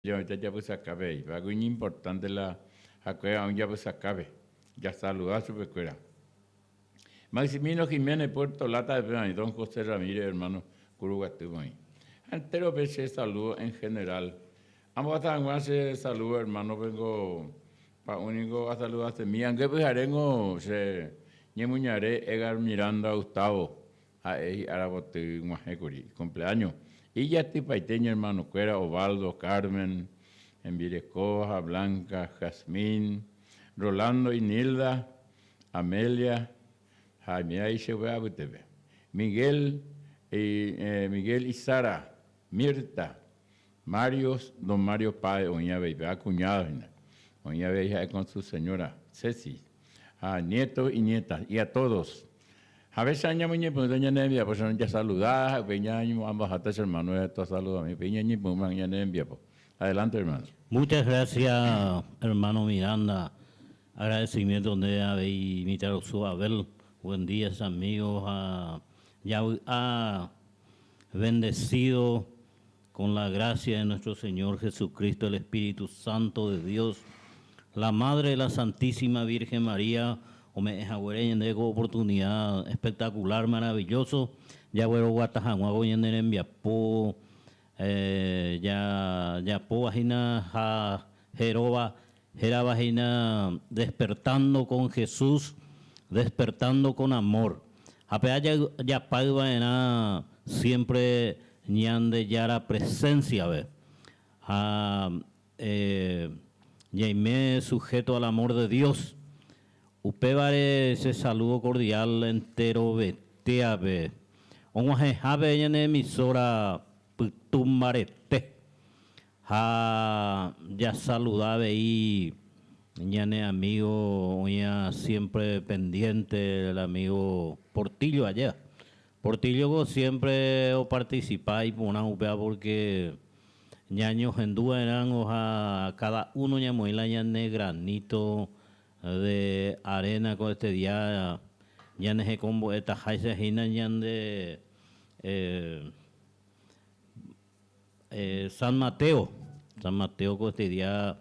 Yo ahorita ya pues acabé. Algo importante la acuera aún ya pues acabe. Ya saludar su pecuera. Maximino Jiménez, Puerto Lata de Pena, y don José Ramírez, hermano Curuguatubay. Entero veces saludo en general. Ambos a se saludo, hermano, vengo para único a saludar a mí. Aunque pues arengo se ñemuñaré Edgar Miranda Gustavo a Arabote Guajecuri, cumpleaños. Y ya estoy paiteño, hermano, Cuera, Ovaldo, Carmen, Envirecoja, Blanca, Jazmín, Rolando y Nilda, Amelia, Jaime Aiche, Miguel, Miguel y Sara, Mirta, Marios, don Mario Páez, doña Beiba, cuñado, doña Beiba con su señora Ceci, a nietos y nietas, y a todos. A veces año muñe pues doña Nembia, pues ya saludar, peña año ambas hasta hermano, esto saluda a mi peña ni pues doña Nembia, pues. Adelante, hermano. Muchas gracias, hermano Miranda. Agradecimiento de haber invitado a su Abel. Buen día, amigos. Ya ha bendecido con la gracia de nuestro Señor Jesucristo, el Espíritu Santo de Dios, la Madre de la Santísima Virgen María. O me es oportunidad espectacular, maravilloso. Ya bueno, Guatajanguago y en Viapo. Ya po vagina ja Jeroba Jera vagina despertando con Jesús, despertando con amor. Apea ya paga siempre ñande ya la presencia ve. Yaime sujeto al amor de Dios. Upevare ese saludo cordial entero vetea ve. Onwaje jabe en emisora Putumbarete. Ya saludaba y ñane amigo, ya siempre pendiente el amigo Portillo allá. Portillo siempre o participa y por una upea porque ñaños en dúa eran a cada uno ñamoila ñane granito de arena con este día ñane se combo esta jaisa jina ñande San Mateo con este día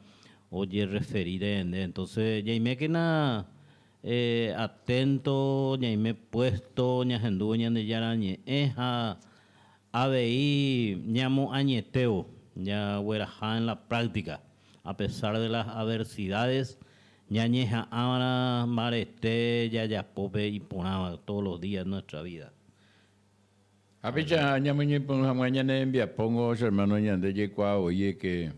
oye referir entonces ya me queda atento ya me puesto ya hendú ya de yarañe eja ABI ñamo añeteo ya hueraja en la práctica a pesar de las adversidades ñañeja ahora mareste ya pope y ponaba todos los días de nuestra vida. A picha aña muñe pongo mañana envía pongo hermano ñande yecua oye que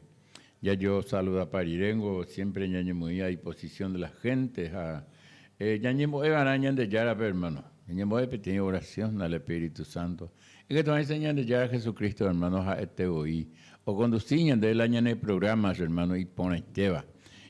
ya yo saludo a Parirengo siempre ñañe muy a disposición de la gente a ñañe muy arañan de yara hermano ñañe muy pequeña oración al Espíritu Santo y que también enseñan de yara a Jesucristo hermanos a este hoy o conducían de la ñañe programas hermano y pone teba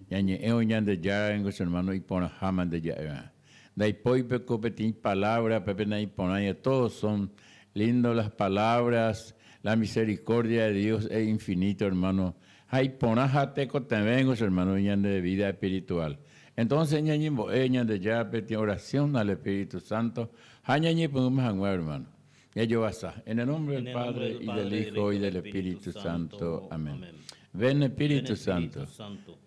ñañe ñan de yara en los hermanos y pone jaman de yara da poi peco petin palabra pepe na y pone todos son lindo las palabras, la misericordia de Dios es infinito, hermano. Hay ponajateco también, hermano, de vida espiritual. Entonces, ñañi de ya oración al Espíritu Santo. Ñañi hermano. Ya yo asa. En el nombre del Padre y del Hijo y del Espíritu Santo. Amén. Ven Espíritu Santo,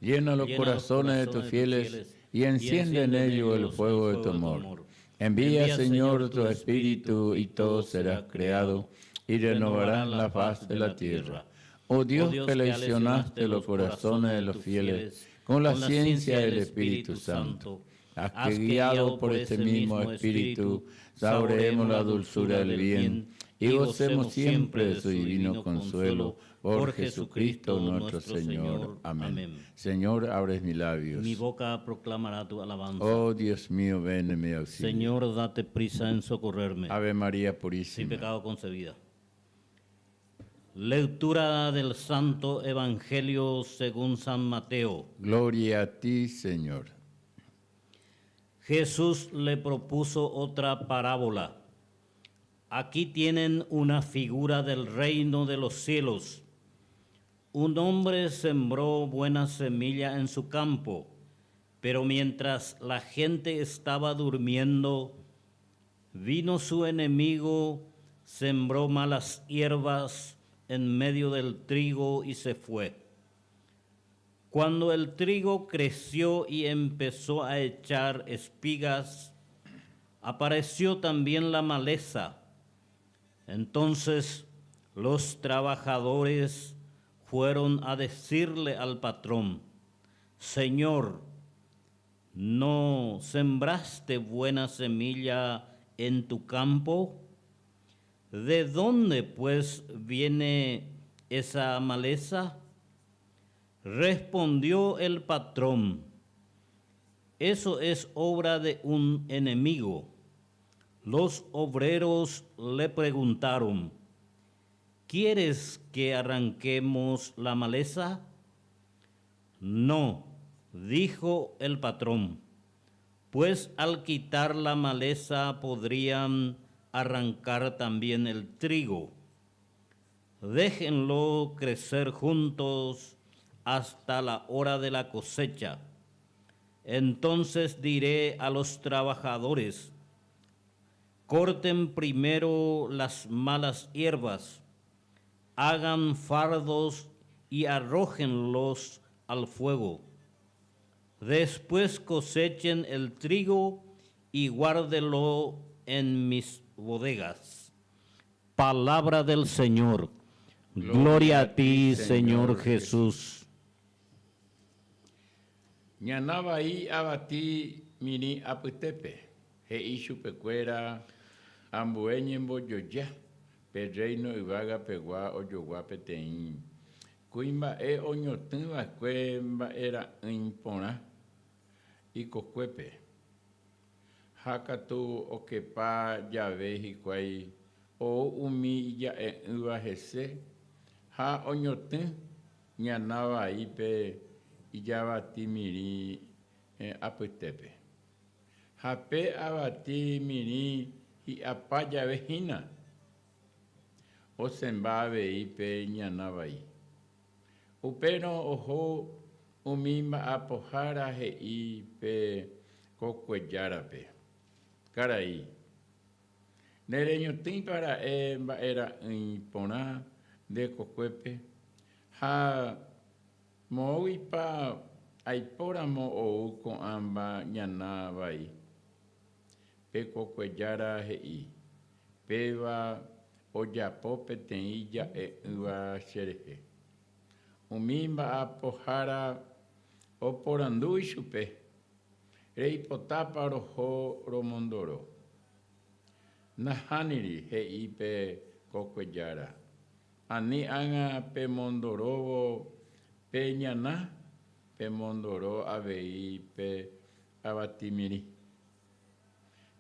llena los corazones de tus fieles y enciende en ellos el fuego de tu amor. Envía, Señor, tu Espíritu y todo será creado y renovarás la faz de la tierra. Oh Dios, que lesionaste los corazones de los fieles con la ciencia del Espíritu Santo. Haz que guiado por este mismo Espíritu saboreemos la dulzura del bien y gocemos siempre de su divino consuelo. Por Jesucristo nuestro Señor. Amén. Señor, abres mis labios. Mi boca proclamará tu alabanza. Oh Dios mío, ven en mi auxilio. Señor, date prisa en socorrerme. Ave María Purísima. Sin pecado concebida. Lectura del Santo Evangelio según San Mateo. Gloria a ti, Señor. Jesús le propuso otra parábola. Aquí tienen una figura del reino de los cielos. Un hombre sembró buena semilla en su campo, pero mientras la gente estaba durmiendo, vino su enemigo, sembró malas hierbas en medio del trigo y se fue. Cuando el trigo creció y empezó a echar espigas, apareció también la maleza. Entonces los trabajadores fueron a decirle al patrón: Señor, ¿no sembraste buena semilla en tu campo? ¿De dónde pues viene esa maleza? Respondió el patrón: eso es obra de un enemigo. Los obreros le preguntaron: ¿quieres que arranquemos la maleza? No, dijo el patrón, pues al quitar la maleza podrían arrancar también el trigo. Déjenlo crecer juntos hasta la hora de la cosecha. Entonces diré a los trabajadores: corten primero las malas hierbas, hagan fardos y arrójenlos al fuego. Después cosechen el trigo y guárdenlo en mis bodegas. Palabra del Señor. Gloria a ti, Señor Jesús. Ñanaba ahí abati mini aputepe, he ishu pecuera, ambueñembo yoya, perreino ibaga pegua o yogua petein. Cuimba oñotumba cuemba era impona y cocuepe. Hakatu okepa llave y cuay o humilla uva jese, ha oñotum ñanaba ahí pe. Y ya batí miri aputepe. Jape abati miri y apaya vejina. O sembabe y pe ñanabai. Upeno ojo umimba apojara he y pe cocuellarape. Caray. Nereño tin para era impona de cocuepe. Ha Moi pa aipora mo o con amba ñana vai. Peco cuellara hei. Peva o yapope tenilla ua xereje. Umimba apojara o porandu y chupe. Rei potapa rojo romondoro. Nahaniri hei pe cocuellara. Ani anga pe mondorobo. Peñana, pe mondoro avei, pe abatimiri.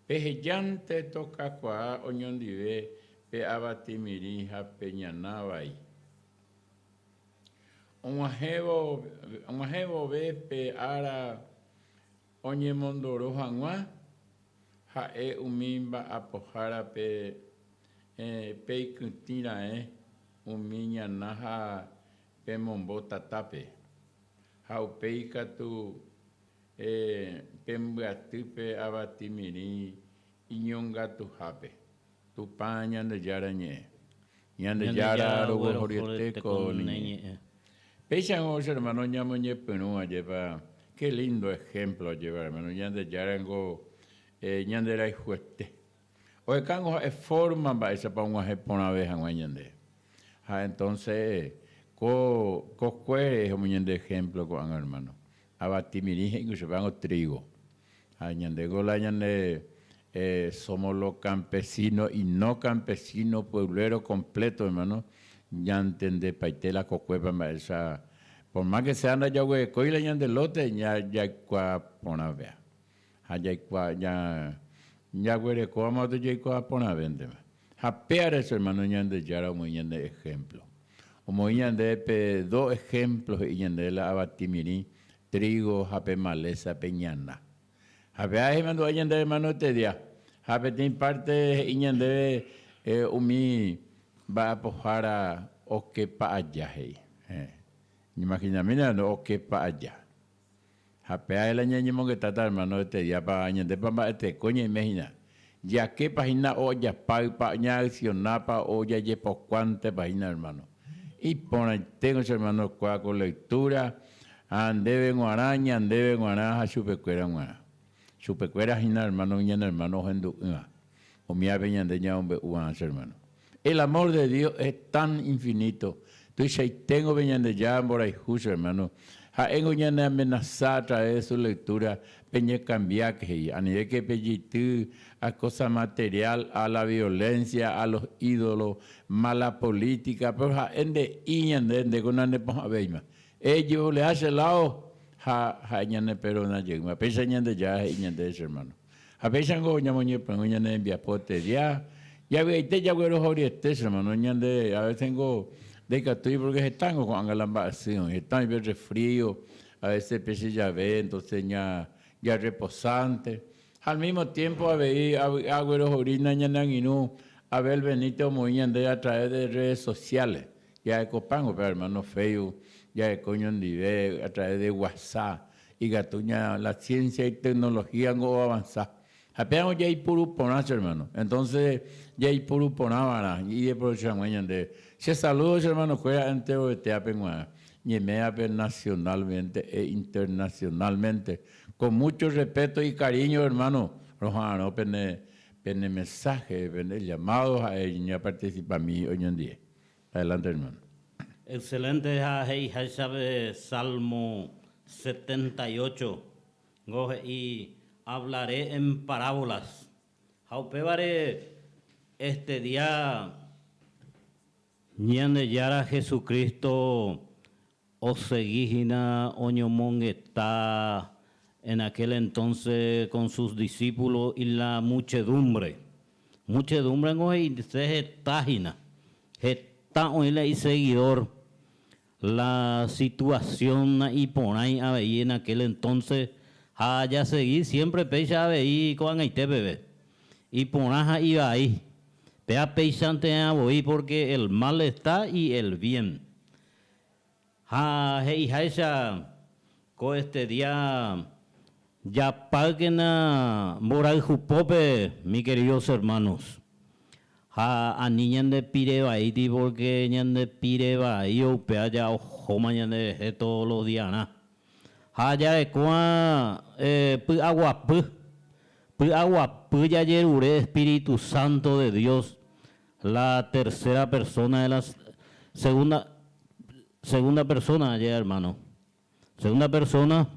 Pejellante toca qua oñondive, pe abatimiri ha peñanavai. Omajevo ve pe ara oñe mondoro hangua, ha umimba apojara pe icuntira umiña naha. Pemombota tape. Haupeika tu pembuatupe abatimiri iñonga tu jape. Tu paña de yarañe. Ñande yara robo jorieteco niñe. Pechan os hermano ñamoñe penúa lleva. Qué lindo ejemplo lleva hermano. Ñande yarango ñande era jueste. Oye cango es forma para esa pa un ajepona vez ñande. Entonces Coscuere es un ejemplo con hermano. Abatimiri incluso van o trigo. Añande gola añande somos los campesinos y no campesinos puebleros completos, hermano. Ya entendé paitela cocuepa esa. Por más que se anda ya güey, coila añande lote ya cua pona vea. Ya cua ya güey como de ya cua pona vende. Japear eso hermano añande ya era un ejemplo. Como de dos ejemplos de la abatimiri, trigo, jape maleza, peñana. Jape ahí mando de hermano te dia. Jape tiene parte de umi va a pojar a o que pa allá. Imagina, mira, no o que pa allá. Jape ahí la ñañimo que trata hermano te dia pa añade pa este coña imagina. Ya que página o ya pa ña accionapa o ya yepo cuante página hermano. Y tengo hermano con lectura, Andebe guaraña, andebe guaraja, chupecuera guaraja. Chupecuera jina hermano, ñan hermano, hendu, o mi aveñandeña, hombre, hermano. El amor de Dios es tan infinito. Entonces, tengo veñandeña, por ahí, hermano. Ha engo ñana amenazar a través de su lectura, peña cambiar que a nivel que pellitu a cosa material, a la violencia, a los ídolos, mala política, pero ha ende iñan de con ande pon abeima. Ellos le hace lado ha ñane pero na llegma. Pesa ñande ya iñan de ese hermano. A pesa ngo ñamoñe pero ñane envía pote ya veite ya güero joriete hermano ñande a veces tengo de que estoy porque están con angalambación, están bien resfrío, a veces pese ya ve, entonces ya reposante. Al mismo tiempo a ver agüeros orina ñananginú, a ver Benito Moñan de a través de redes sociales, ya de Copango, pero hermano feo, ya de coño a través de WhatsApp, y gatuña la ciencia y tecnología no avanzar. Apenas ya hay puro ponazo, hermano. Entonces, ya hay puro ponabana. Y de por eso de se saludos, hermano, cuya entero de teapengua. Y me nacionalmente e internacionalmente. Con mucho respeto y cariño, hermano. Rojano, pene mensaje, pene llamados a ella participa a mí hoy en día. Adelante, hermano. Excelente, sabe Salmo 78. Y hablaré en parábolas. Haupevare este día ñande yara Jesucristo o seguijina oñomón está en aquel entonces con sus discípulos y la muchedumbre. Muchedumbre no es tágina. Está oíla y seguidor. La situación y por ahí en aquel entonces ya seguir siempre pecha veí con aite bebé y ponaja iba ahí pea peixante a voy porque el mal está y el bien esa co este día ya paguen moral jupope mi queridos hermanos a niñan de pireba ahí porque niñan de pireba ahí o pea ya ojo mañana de todos los días haya de cuá agua ya yerure Espíritu Santo de Dios, la tercera persona de la segunda persona ya hermano, segunda persona,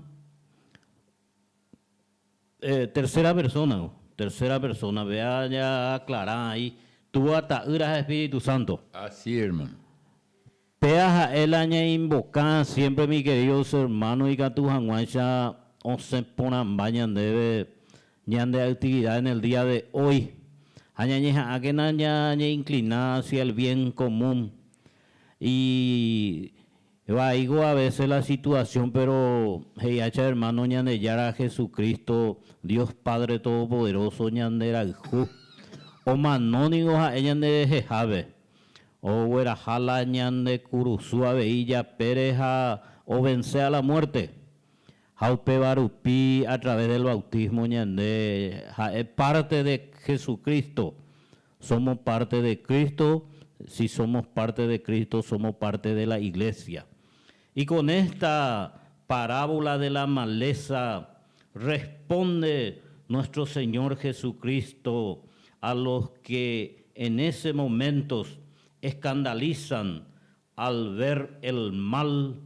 tercera persona, vea ya aclarar ahí, tú hasta Espíritu Santo. Así, hermano. Peaja el año invocar siempre mi queridos hermanos y catujanguacha o se ponan bañan de actividad en el día de hoy. Añañeja a que naña inclinar hacia el bien común y va a veces la situación, pero heyacha hermano ñande yara Jesucristo, Dios Padre Todopoderoso ñandera ju o manónigos a ella de jejabe. O huerajala ñande curuzúa veilla pereja o vence a la muerte. Jaupe barupi a través del bautismo ñande es parte de Jesucristo. Somos parte de Cristo. Si somos parte de Cristo, somos parte de la iglesia. Y con esta parábola de la maleza responde nuestro Señor Jesucristo a los que en ese momento escandalizan al ver el mal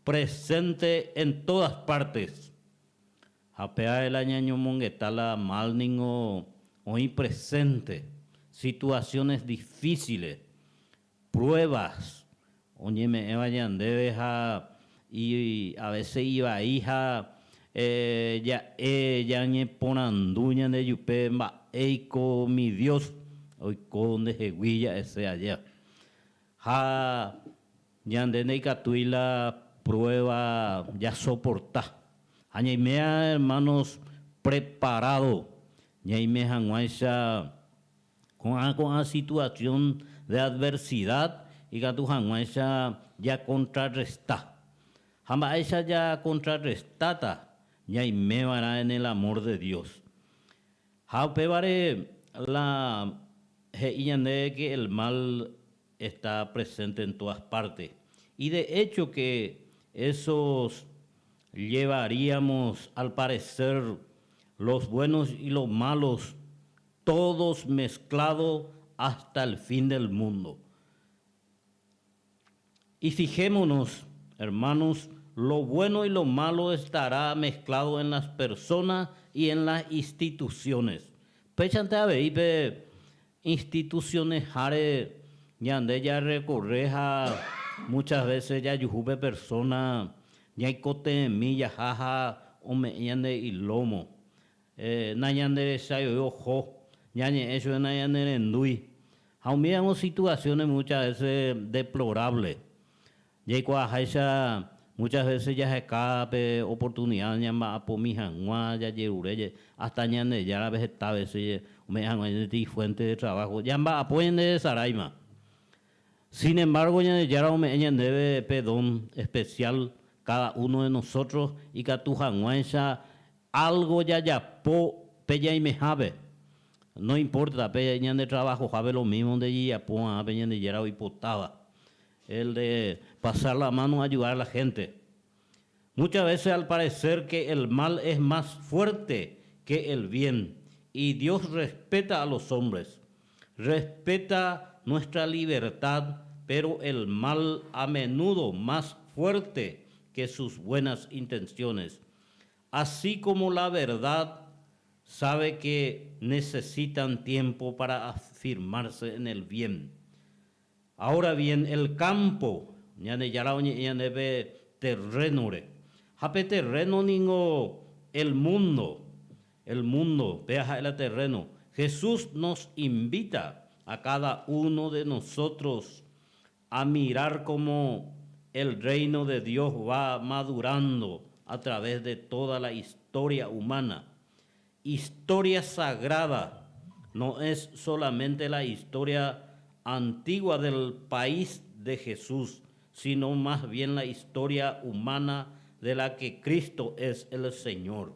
presente en todas partes. Apea el año mongueta la mal ningo hoy presente, situaciones difíciles, pruebas. Oye me vayan debe y a veces iba hija ya ñe ponanduña de yupe eiko mi Dios hoy con de jeguilla ese allá. Ñandene y la prueba ya soporta. Añaimea hermanos preparado. Ñaimea janguaisa con la situación de adversidad y que tu janguaisa ya contrarresta. Jamás ya contrarrestata. Ñaimea en el amor de Dios. Jaupevare la que el mal está presente en todas partes. Y de hecho que esos llevaríamos al parecer los buenos y los malos, todos mezclados hasta el fin del mundo. Y fijémonos, hermanos, lo bueno y lo malo estará mezclado en las personas y en las instituciones. Pechante a ver, instituciones jare, yande ya recorreja, muchas veces ya yujupe persona, ya hay cote milla jaja, o me yande y lomo. Nayande sayo ojo, yañe eso nayande endui. Aún miramos situaciones muchas veces deplorables. Muchas veces ya se escape oportunidad ya a pomijangua ya yerure hasta ya a veces esta vez me fuente de trabajo ya va apoyen de Saraima. Sin embargo ya debe perdón especial cada uno de nosotros y que tu jangua algo ya po peya y mejabe. No importa, peya de trabajo jabe lo mismo de ya po peya de yera y potaba. El de pasar la mano a ayudar a la gente. Muchas veces al parecer que el mal es más fuerte que el bien y Dios respeta a los hombres, respeta nuestra libertad, pero el mal a menudo más fuerte que sus buenas intenciones. Así como la verdad sabe que necesitan tiempo para afirmarse en el bien. Ahora bien, el campo, ya ve terreno, hape terreno ningo el mundo, vea el terreno. Jesús nos invita a cada uno de nosotros a mirar cómo el reino de Dios va madurando a través de toda la historia humana. Historia sagrada, no es solamente la historia antigua del país de Jesús, sino más bien la historia humana de la que Cristo es el Señor.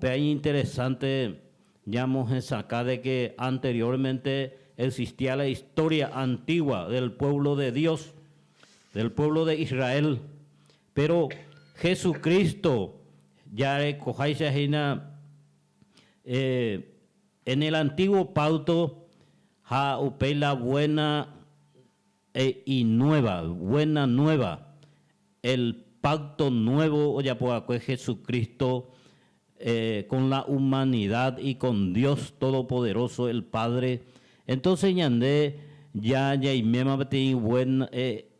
Es interesante, llamamos acá de que anteriormente existía la historia antigua del pueblo de Dios, del pueblo de Israel, pero Jesucristo ya cojáis en el antiguo pacto la buena y buena nueva, el pacto nuevo, ya por Jesucristo con la humanidad y con Dios Todopoderoso, el Padre. Entonces ya buena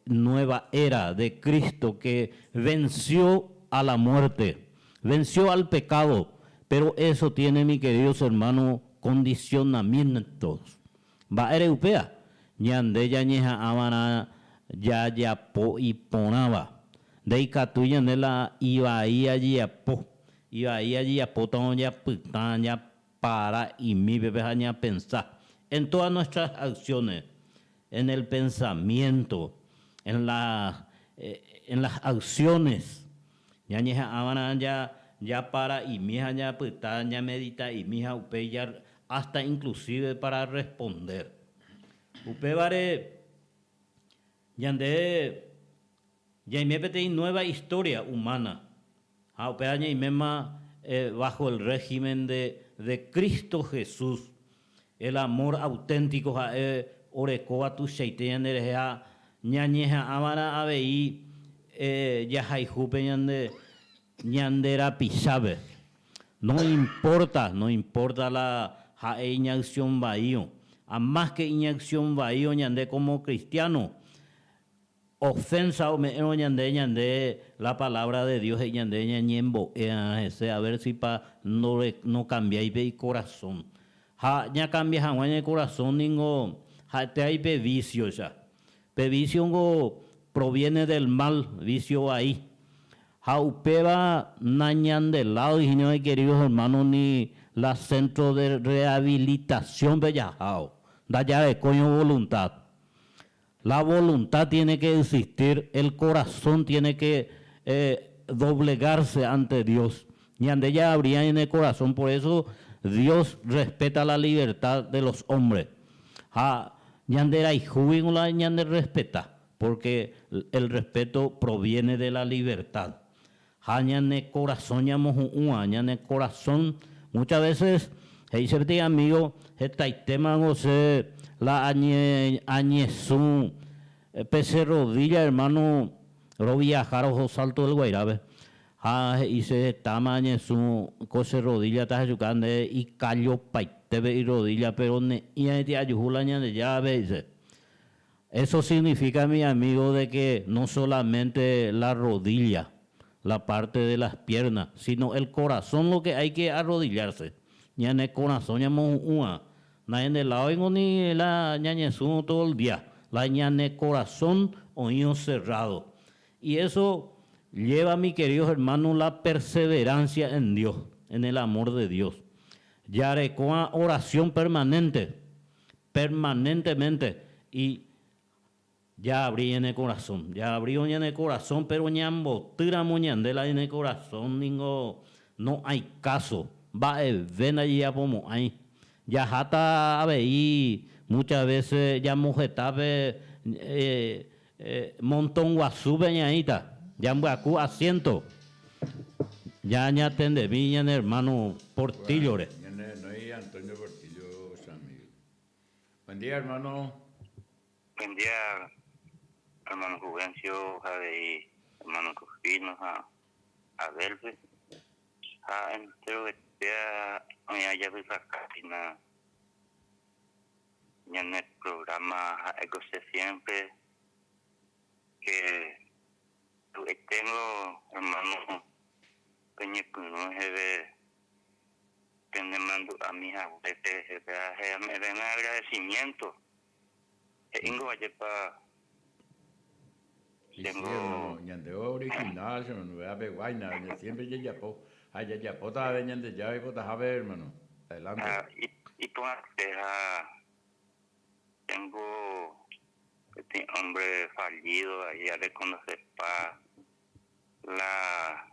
nueva era de Cristo que venció a la muerte, venció al pecado, pero eso tiene, mi queridos hermanos, condicionamientos. Va europea, ñande ya ñeja amana ya po y ponaba. De icatuya de la iba ahí allí a potón ya putan ya para y mi bebé ya pensar. En todas nuestras acciones, en el pensamiento, en las acciones, ya ñeja amana ya para y mi ya putan ya medita y mi ya hasta inclusive para responder. Upevare yande yaimepete nueva historia humana. Upea yaimema bajo el régimen de Cristo Jesús. El amor auténtico orecoa tu sheiteanereja ñañeja amara abei yajaijupe ñandera pisabe. No importa la inyección bahío, a más que inyección bahío ñande como cristiano, ofensa o me ñande la palabra de Dios ñande ñembo a ver si no cambiáis el corazón. Ya cambia el corazón ningo te hay vicio ya. Vicio proviene del mal, vicio ahí. Jaupeba nañan del lado y no hay queridos hermanos ni la centro de rehabilitación bellajao. Da ya de coño voluntad. La voluntad tiene que existir, el corazón tiene que doblegarse ante Dios. Y ande ya habría en el corazón, por eso Dios respeta la libertad de los hombres. Ñandera y jubín la ñande respeta, porque el respeto proviene de la libertad. Hañane corazón ñane corazón. Muchas veces, dice este amigo, esta tema no sé, la añezún, pese rodilla, hermano, ro viajar o salto del Guairabe. Hice tama añezún, cose rodilla, ta yucande, y callo paitebe y rodilla, pero y ayujula ñane llave, dice. Eso significa, mi amigo, de que no solamente la rodilla, la parte de las piernas, sino el corazón lo que hay que arrodillarse. Ya en el corazón llamamos una. Na en el lado ni la ñañezú todo el día. La ñane corazón oído cerrado. Y eso lleva, mi queridos hermanos, la perseverancia en Dios, en el amor de Dios. Ya con oración permanentemente. Y ya abrí en el corazón, en el corazón, pero ñambo, tira moñandela en el corazón, no hay caso. Va ven allí a como hay. Ya jata a veí, muchas veces ya mujetabe montón guasube ñaita, ya mbuacu asiento. Ya ñatende viña hermano Portillo. No hay Antonio Portillo, amigo. Buen día, hermano. Buen día, hermano Juvencio, Javi, hermano Cufino, a Delve, entero que sea, ya vi la casina, ya en el programa, Ecose siempre, que tengo, hermano, Peña Cuno, que me mando a mis abuelos, me den agradecimiento. Ingo para tengo ñandeo original, se me vea guayna, siempre ya pota veñan ya y pota a ver, hermano. Adelante. Y por tengo este hombre fallido ahí a reconocer para la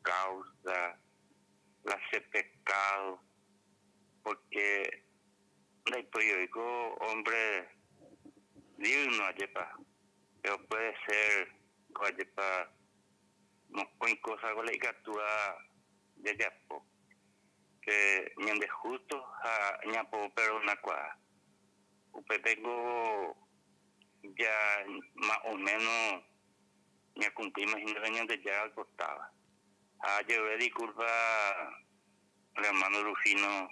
causa, la pecado, porque después yo digo hombre digno ayepa, pero puede ser ayepa no con cosas con la icatúa de yapo que ñande justo a ñapo pero una cuadra upe tengo ya más o menos ña cumplimos ñande ya al costaba llevé disculpa al hermano Rufino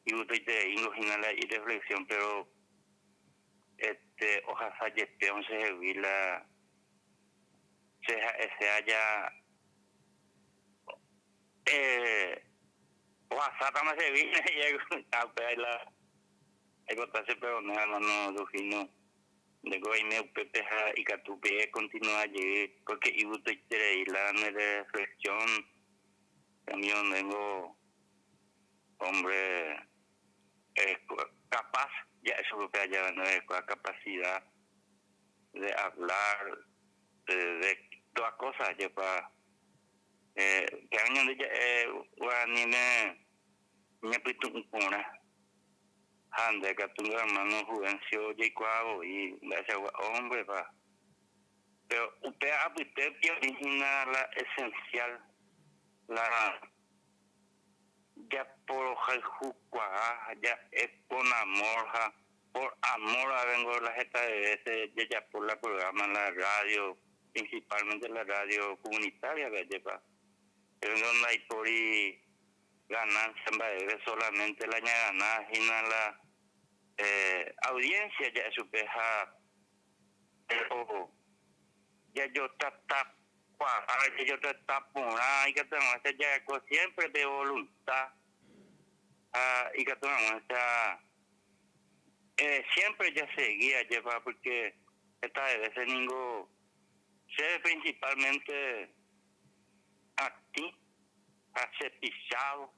y usted te imagina y reflexión, pero ojalá yepeón se vila se haya ojalá también se vila y la contarse pero no hermano Rufino de goine pepe y catupe continúa allí porque y usted quiere la reflexión también tengo hombre capaz ya eso lo que haya no es la capacidad de hablar de todas cosas ya para que año de guanime me pito un pona ande que tu hermano Juvencio Jacobo y ese hombre pa pero usted apite que origina la esencial la ya por Jaljucua, ya es con amor, por amor a vengo la jeta de veces, ya por la programa en la radio, principalmente la radio comunitaria, ¿verdad? Pero no hay por ahí ganancia, solamente la ganar, y la audiencia ya supeja, pero ya yo tap que yo te tapo y que tengo que ya siempre de voluntad y que tengo siempre ya seguía llevar porque esta vez ninguno sé principalmente a ti a ser pisado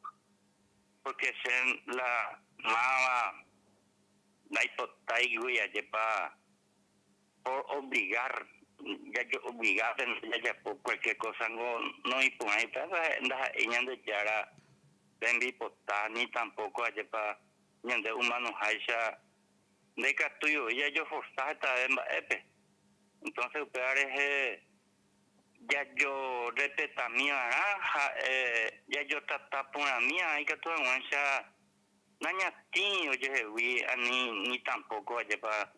porque sé la mala la hipoteca lleva por obligar ya yo obligado ya por cualquier cosa no y pues ahí pasa ella de ya de hipoteca ni tampoco allá para ni de humanos haya de que tuyo ya yo forzar esta entonces operar es ya yo respeta mi naranja, ya yo tata por la mía, hay que todo mucha naña tío yo vi ni tampoco allá para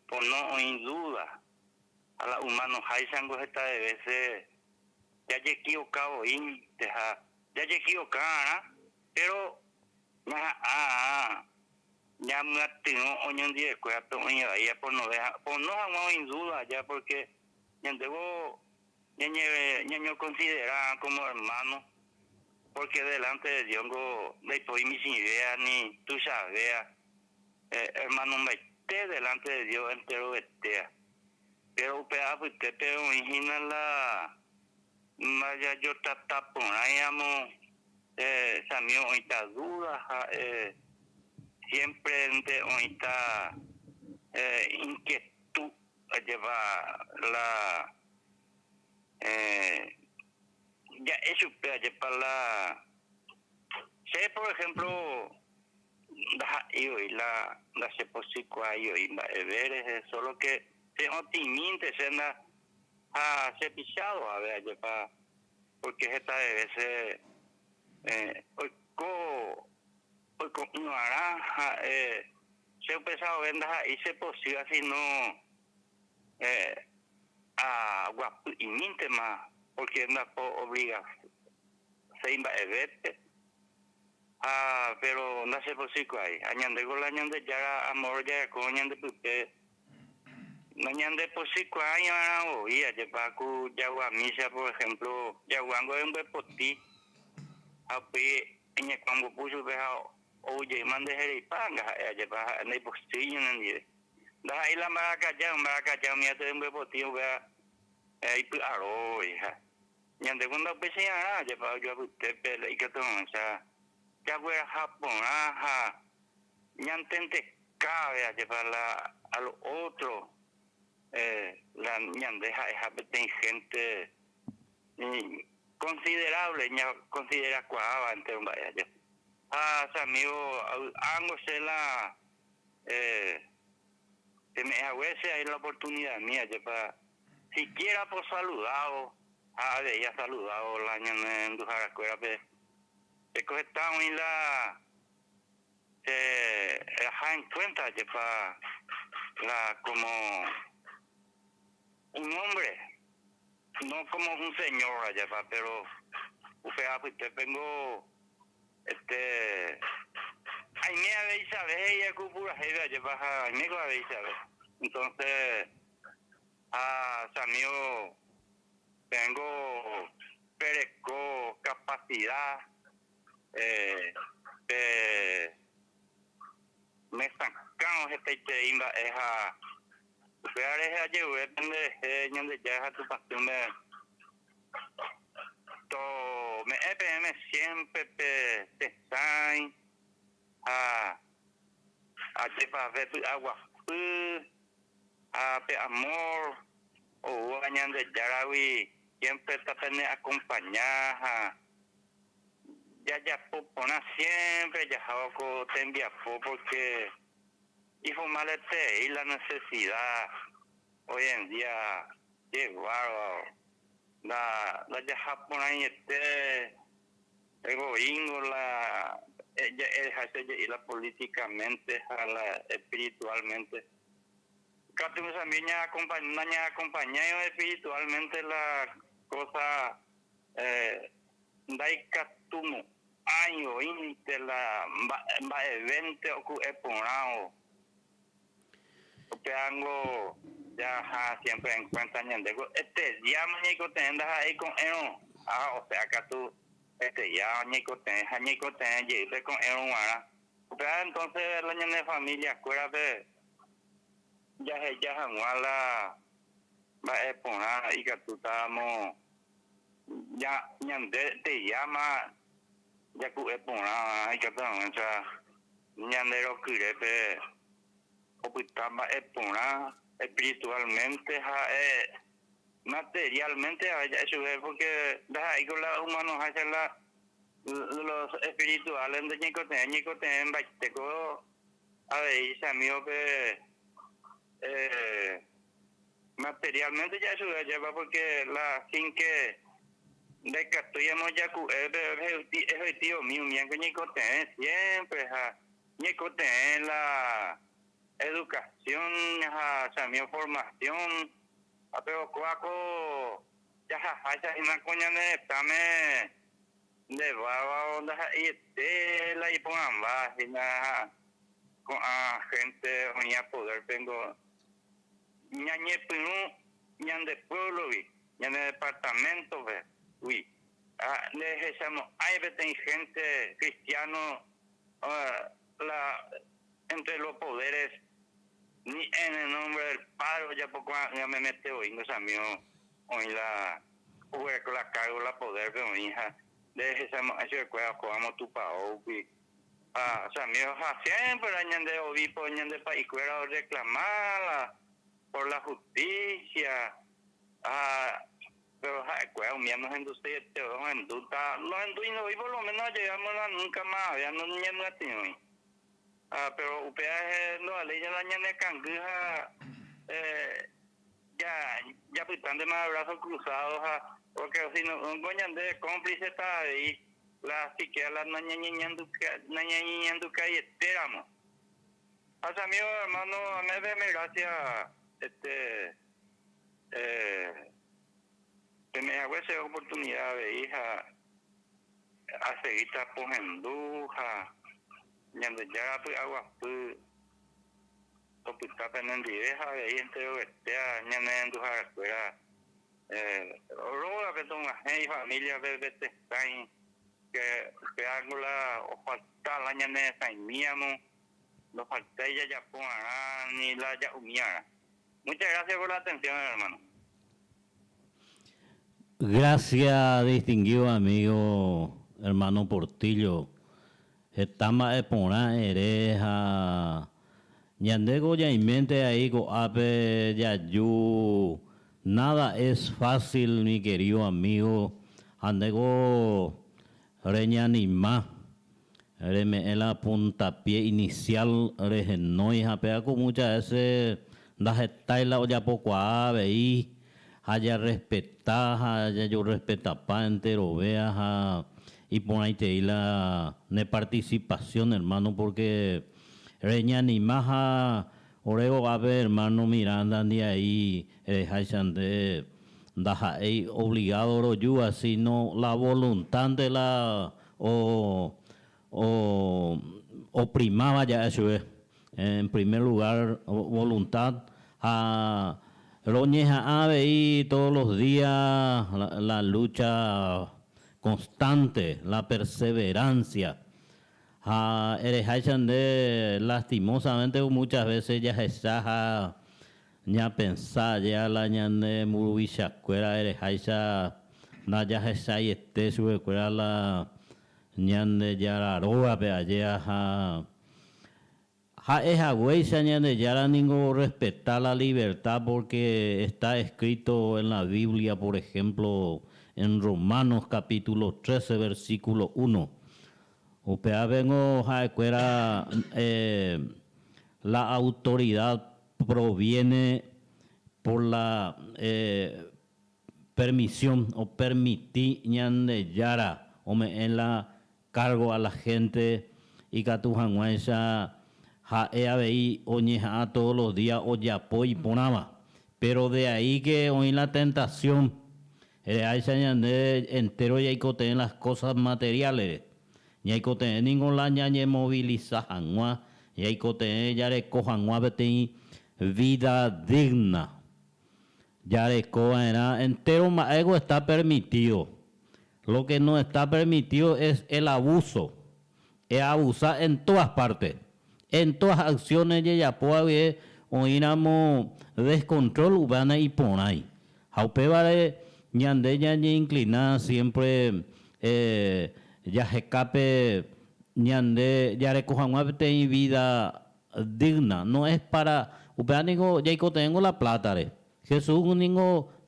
por no en duda a la humanos hay sangue esta de veces ya he equivocado y deja ya he equivocado pero ya me tengo hoy en día cuarto ya por no vamos en duda ya porque ya debo ya considera como hermano porque delante de Dios no estoy mis ideas ni tú sabes hermano me esté delante de Dios entero esté pero usted pero imagina la vaya yo tata por ahí amo Samio ahorita duda siempre ahorita inquietud lleva la ya eso para la sé por ejemplo la se posico ahí ver solo que se optimiente se anda a ser pisado a ver lleva porque esta de veces hoy con una naranja se ha empezado a vender y se posible así no a guapo y minte más porque anda por obliga se iba a verte pero no se posible ahí añade con la añade ya amor ya con añade porque no añade posible ahí ahora hoy ya para que ya misa por ejemplo ya cuando es un bepoti api en el cuando puso veo oye mande jeripanga ya para no hay posible ni da ahí la maraca ya me hace un bepoti vea ahí pues aro hija ñande cuando pese ya para yo usted pele y que todo o sea ya fue a Japón ñantente cabe ya para a los otros la ñandeja es gente considerable ya considera cuava entre un vaya amigo algo se la se me agüese ahí la oportunidad mía ya para siquiera por saludado de ella saludado la ñana en Dujara escuela se cogetaron y la en cuenta ya para la como un hombre no como un señor allá pero usted vengo ay me habéis saber ella que pura jefe allá baja ay me habéis saber entonces Samio tengo perezco capacidad me sacan este imba es Veare ayer depende de ya tu pasión me EPM siempre te están a llevar ver tu agua a amor o bañan de Yarawi siempre está teniendo acompañar ya popona siempre ya hago te envía porque y formalete y la necesidad hoy en día llevar la ya Japón ahí egoísmo la y la políticamente la espiritualmente casi mis amigos acompañaron espiritualmente la cosa daikatumo año inte la evento ocurre ponao peango ya siempre en cuenta ñandego ya mañico tendas ahí con o sea que tú ya mañico ten lleve con entonces la ñane familia acuérdate ya la va a poner y que tú estamos ya ñande te llama ya que poner y que tú o sea ñandero quiere optaba poner espiritualmente materialmente eso es porque ahí con la humanos hacen los espirituales de Nicoten en Baiteco a ver amigo que materialmente ya eso ya lleva porque la sin que de que estudiamos ya es tío mío bien que ni coten siempre ni coten la educación ja también formación pero cuaco ya ja una coña de tame de baba onda y de la y pongan va con gente unía poder tengo ñañe pinu ñan de pueblo vi ñan de departamento ve uy les echamos hay gente cristiano entre los poderes ni en el nombre del Padre ya poco ya me mete hoy no sabía hoy la con la cargo la poder de mi hija les echamos eso recuerda jugamos tu pao uy o sea mi hija siempre ñan de obispo ñan de país fuera reclamar por la justicia pero cuidado miembros en usted te van en duda los enduinos y por lo menos llegamos a nunca más ya no ni en pero upea no ley ya la ñane canguja ya pitando más brazos cruzados porque si no un coñan de cómplice está ahí la siquiera la ñañañandu y esperamos hasta amigo hermano a mí me gracias que me hago esa oportunidad de ir a seguir tapujendúja ñande ya pues agua pues topita penendideja de ahí entero que ñande enduja escuela rola que toma gente y familia de testain que hago la o falta la ñande saimíamos no falta ella ya ponga ni la ya humía. Muchas gracias por la atención, hermano. Gracias, distinguido amigo, hermano Portillo. Estamos exponiendo ereja. Ñandego ya en mente ahí go ape ya yo. Nada es fácil, mi querido amigo. Andego reña ni más. Reme la puntapié inicial regenoi japea con muchas veces das estaila o ya poco ave y haya respetar haya yo respeta pa entero vea y por ahí te la de participación hermano porque reña ni más orego ave hermano Miranda ni ahí hayan de da ahí obligado ro yo así no la voluntad de la o primaba ya eso es en primer lugar voluntad a roñeja ave y todos los días la lucha constante la perseverancia a eres de lastimosamente muchas veces ya está ya pensar ya la ñande murubicha cuera eres na ya está y este su cuera la ñande ya roba pe allá esa huella ñande ya ningo respetar la libertad porque está escrito en la Biblia, por ejemplo, en Romanos capítulo 13 versículo 1. Upea vengo cuera la autoridad proviene por la permisión o permití ñande yara o me en la cargo a la gente y catujanguanza jaeabeí oñeja todos los días o yapo y ponama pero de ahí que hoy la tentación hay entero y hay que tener las cosas materiales y hay que tener ningún la ñañe movilizajan y hay que tener ya de cojan vida digna ya de cojan entero más ego está permitido. Lo que no está permitido es el abuso. Es abusar en todas partes. En todas acciones de ya puede haber oíramos descontrol van y por ahí. Jaupe vale ñande ñañe inclinada siempre ya escape ñande ya recojan una vida digna. No es para upanigo ya tengo la plata. Jesús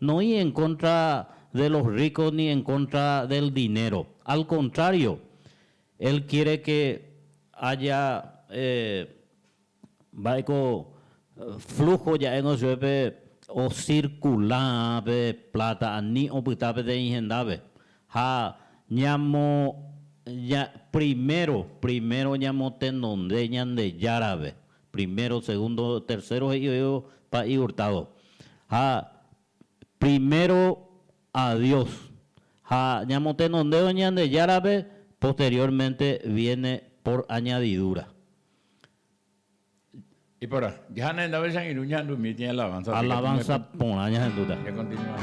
no ir en contra de los ricos ni en contra del dinero. Al contrario, Él quiere que haya flujo ya en o circular be plata ani o putabe de ingendabe ha ñamo ya primero ñamo tenonde ñande yarabe primero segundo tercero yo pa y hurtado ha primero a Dios ha ñamo tenonde ñande yarabe posteriormente viene por añadidura. Y por ahí, ya no andaba en Iruña, mi tiene alabanza. Alabanza por años en duda. Ya continúa.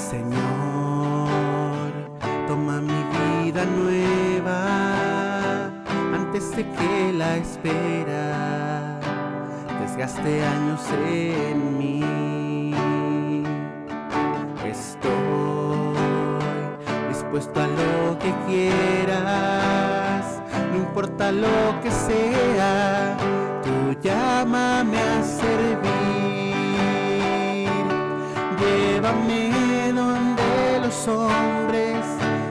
Señor, toma mi vida nueva antes de que la espera desgaste años en mí. Estoy dispuesto a lo que quieras, no importa lo que sea, tú llámame a servir. Llévame donde los hombres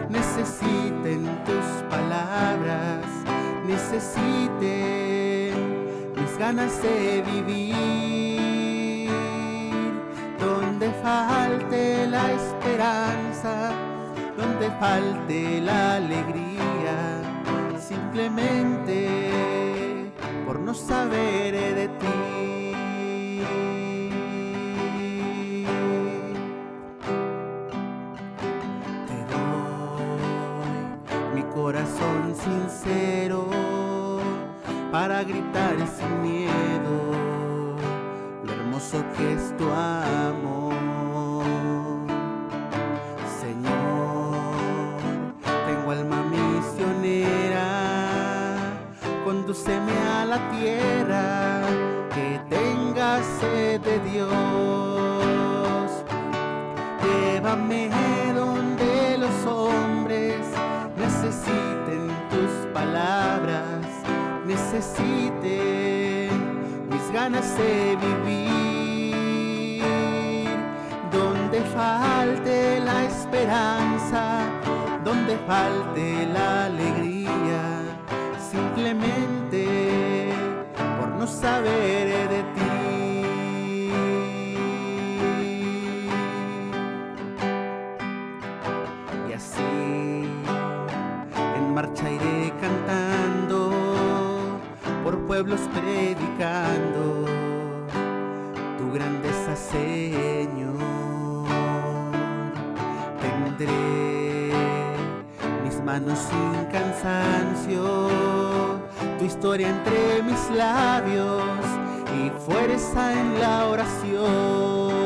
necesiten tus palabras, necesiten mis ganas de vivir, donde falte la esperanza, donde falte la alegría, simplemente por no saber de ti. Corazón sincero para gritar sin miedo lo hermoso que es tu amor. Señor, tengo alma misionera, condúceme a la tierra que tenga sed de Dios. Llévame donde los hombres necesiten tus palabras, necesiten mis ganas de vivir, donde falte la esperanza, donde falte la alegría, simplemente por no saber de ti. Y así en marcha iré cantando, por pueblos predicando tu grandeza, Señor. Tendré mis manos sin cansancio, tu historia entre mis labios y fuerza en la oración.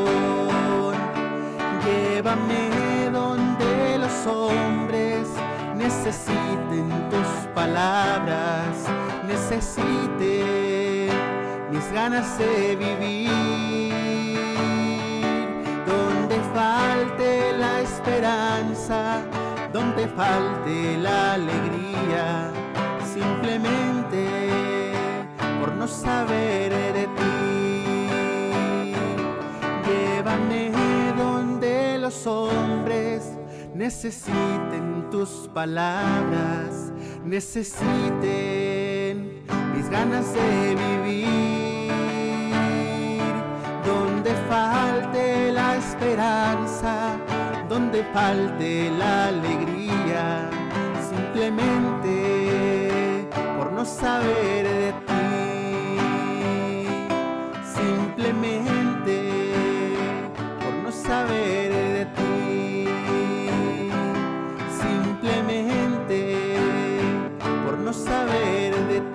Llévame donde los hombres necesiten tus palabras, necesiten mis ganas de vivir, donde falte la esperanza, donde falte la alegría, simplemente por no saber de ti. Llévame donde los hombres necesiten tus palabras, necesiten mis ganas de vivir, donde falte la esperanza, donde falte la alegría, simplemente por no saber de ti, simplemente por no saber de ti. Simplemente por no saber de ti.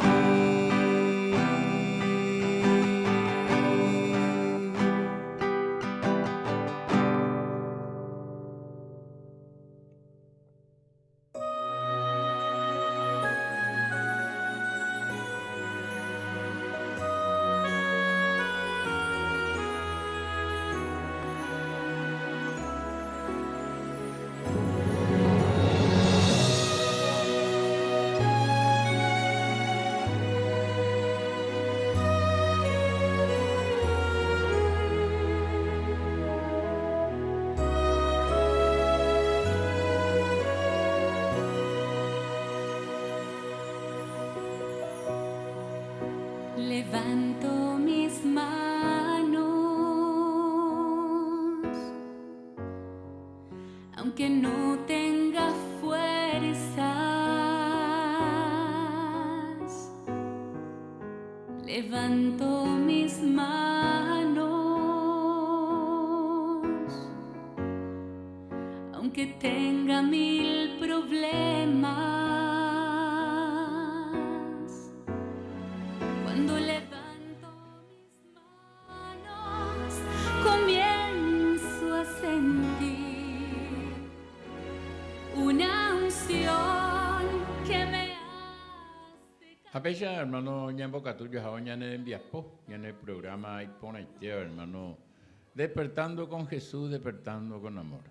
aunque no tenga fuerzas, levanto mis manos, aunque tenga 1000 problemas. Cuando levanto mis manos, comienzo a sentir una unción que me hace A pesar, hermano, ñambo catuyo, jaoñane en Viaspo, y en el programa Iponaiteo, hermano, despertando con Jesús, despertando con amor.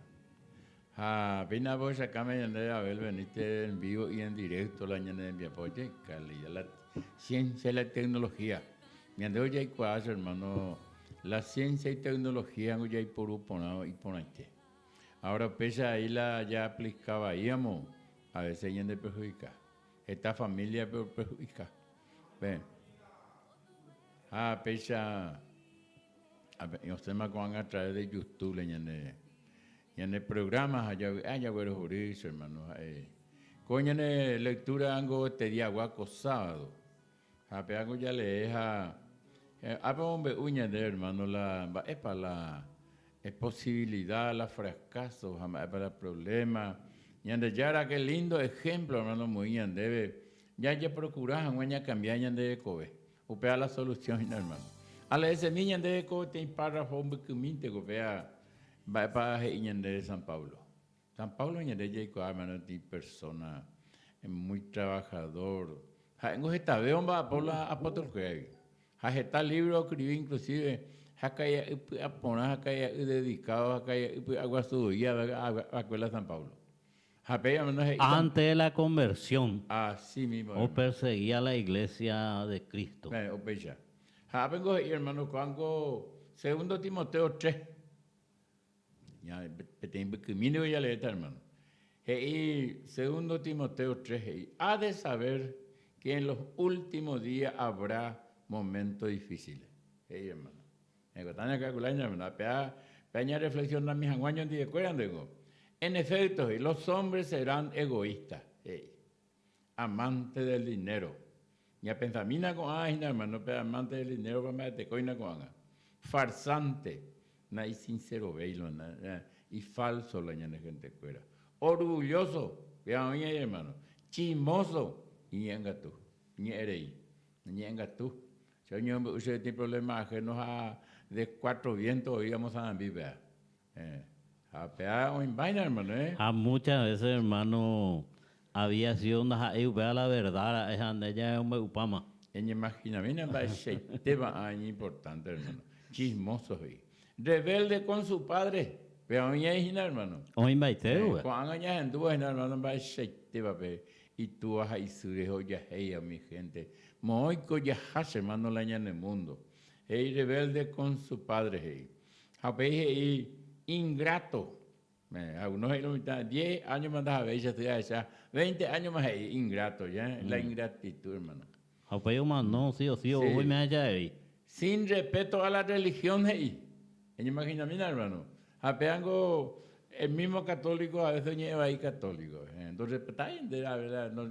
Pina vos acá me llamé a ver, veniste en vivo y en directo la ñane en Viaspo, oye, calidad, la ciencia y la tecnología. Me andé hoy hay cuadros, hermano, la ciencia y tecnología, hoy hay por uponado y ponaite. Ahora, pese ahí la ya aplicaba, íbamos, a veces ya de perjudicar. Esta familia perjudica. Ven. Pese a usted me van a través de YouTube, y en el programa, ya voy a jurir, hermano. Coño, en lectura, algo este día, guaco, sábado. Algo ya le deja. Hombre, uña de hermano, es para la posibilidad, la fracaso, es para problemas. Y ande ya era que lindo ejemplo, hermano, muy bien, debe. Ya procuras, ya cambiar, ya debe cober. Upea la solución, hermano. A la ese niña debe cober, te párrafo, hombre, que minte, upea, va para de San Pablo. San Pablo, ya de Jacob, hermano, es persona muy trabajador. En esta vez, hombre, por la apóstol que está libro escribí inclusive acá dedicado acá agua suya a escuela San Pablo. Antes de la conversión, así mismo. o perseguía a la iglesia de Cristo. Vengo hermano cuando segundo Timoteo 3. Ya camino ya le está hermano. Y segundo Timoteo 3 ha de saber que en los últimos días habrá momentos difíciles. Hermano. Peña reflexión a mis años de acuerdo. En efecto, los hombres serán egoístas, amantes del dinero. Y a pensamiento con hermano, pero amantes del dinero, para te coina con farsante, y sincero veilo, y falso la gente fuera. Orgulloso, vean hermano, chismoso, y en tú, ni eres, ni en tú. Señor, usted tiene problemas ajenos a de 4 vientos, íbamos a vivir. A muchas veces, hermano, había sido una la verdad, es donde ella es un upama. En imaginamiento va a ser tema importante, hermano. Chismoso, rebelde con su padre. Pero hoy es hermano. Hoy baiteo. Cuando añas en tu hermano va a ser tema, y tú vas a ir su ya a mi gente. Moico ya hace, hermano, la en el mundo. Rebelde con su padre, y ingrato. Algunos 10 años más a veces, 20 años más ingrato, ya, la ingratitud, hermano. No, sí o sí, hoy me haya ahí. Sin respeto a la religión, imagínate, hermano. Apeango el mismo católico, a veces lleva ahí católico. Entonces, respetáis, de la verdad, no,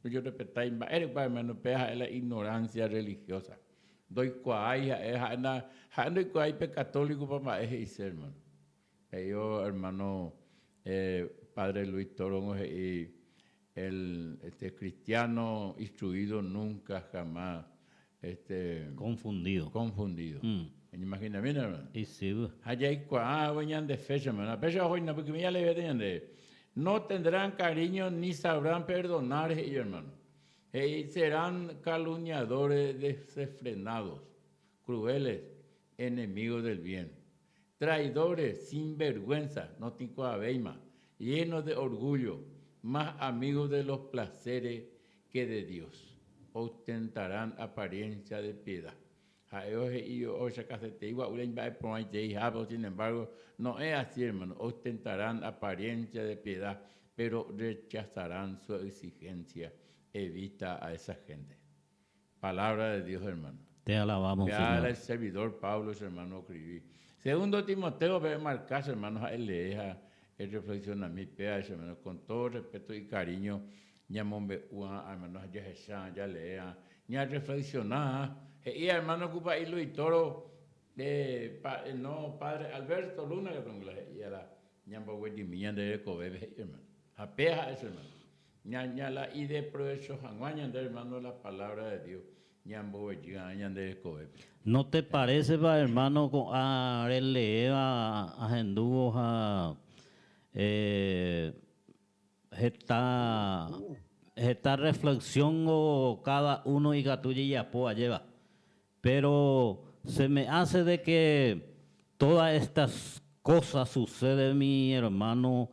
yo respetáis, hermano, pega la ignorancia religiosa. Doy cuay, doy cuay católico para más, hermano. Yo, hermano, padre Luis Torongo, y el cristiano instruido nunca jamás confundido. Imagina, mira, hermano. Y sí. Allá hay vayan de fecha, hermano. Pero hoy no, porque me ya le veían no tendrán cariño ni sabrán perdonar, hermano. Serán calumniadores desenfrenados, crueles, enemigos del bien. Traidores, sin vergüenza, no tico abeima, llenos de orgullo, más amigos de los placeres que de Dios. Ostentarán apariencia de piedad. Sin embargo, no es así, hermano. Ostentarán apariencia de piedad, pero rechazarán su exigencia. Evita a esa gente. Palabra de Dios, hermano. Te alabamos, Señor. El servidor Pablo, hermano, escribí. Segundo Timoteo, ve marcarse, hermanos, a él le deja el reflexiona mi pea, hermano, con todo respeto y cariño, ñamombe ua, hermano, ya lea, ña reflexionar, y hermano ocupa hilo y toro, no, padre Alberto Luna, que tengo y la ñamba wedi miñan de cobebe, hermano, apea eso, hermano, ña la ide provecho, janguañan de hermano la palabra de Dios. ¿No te parece, pa, hermano, con a Hendú, esta reflexión o cada uno y gatuya y apoya lleva? Pero se me hace de que todas estas cosas suceden, mi hermano,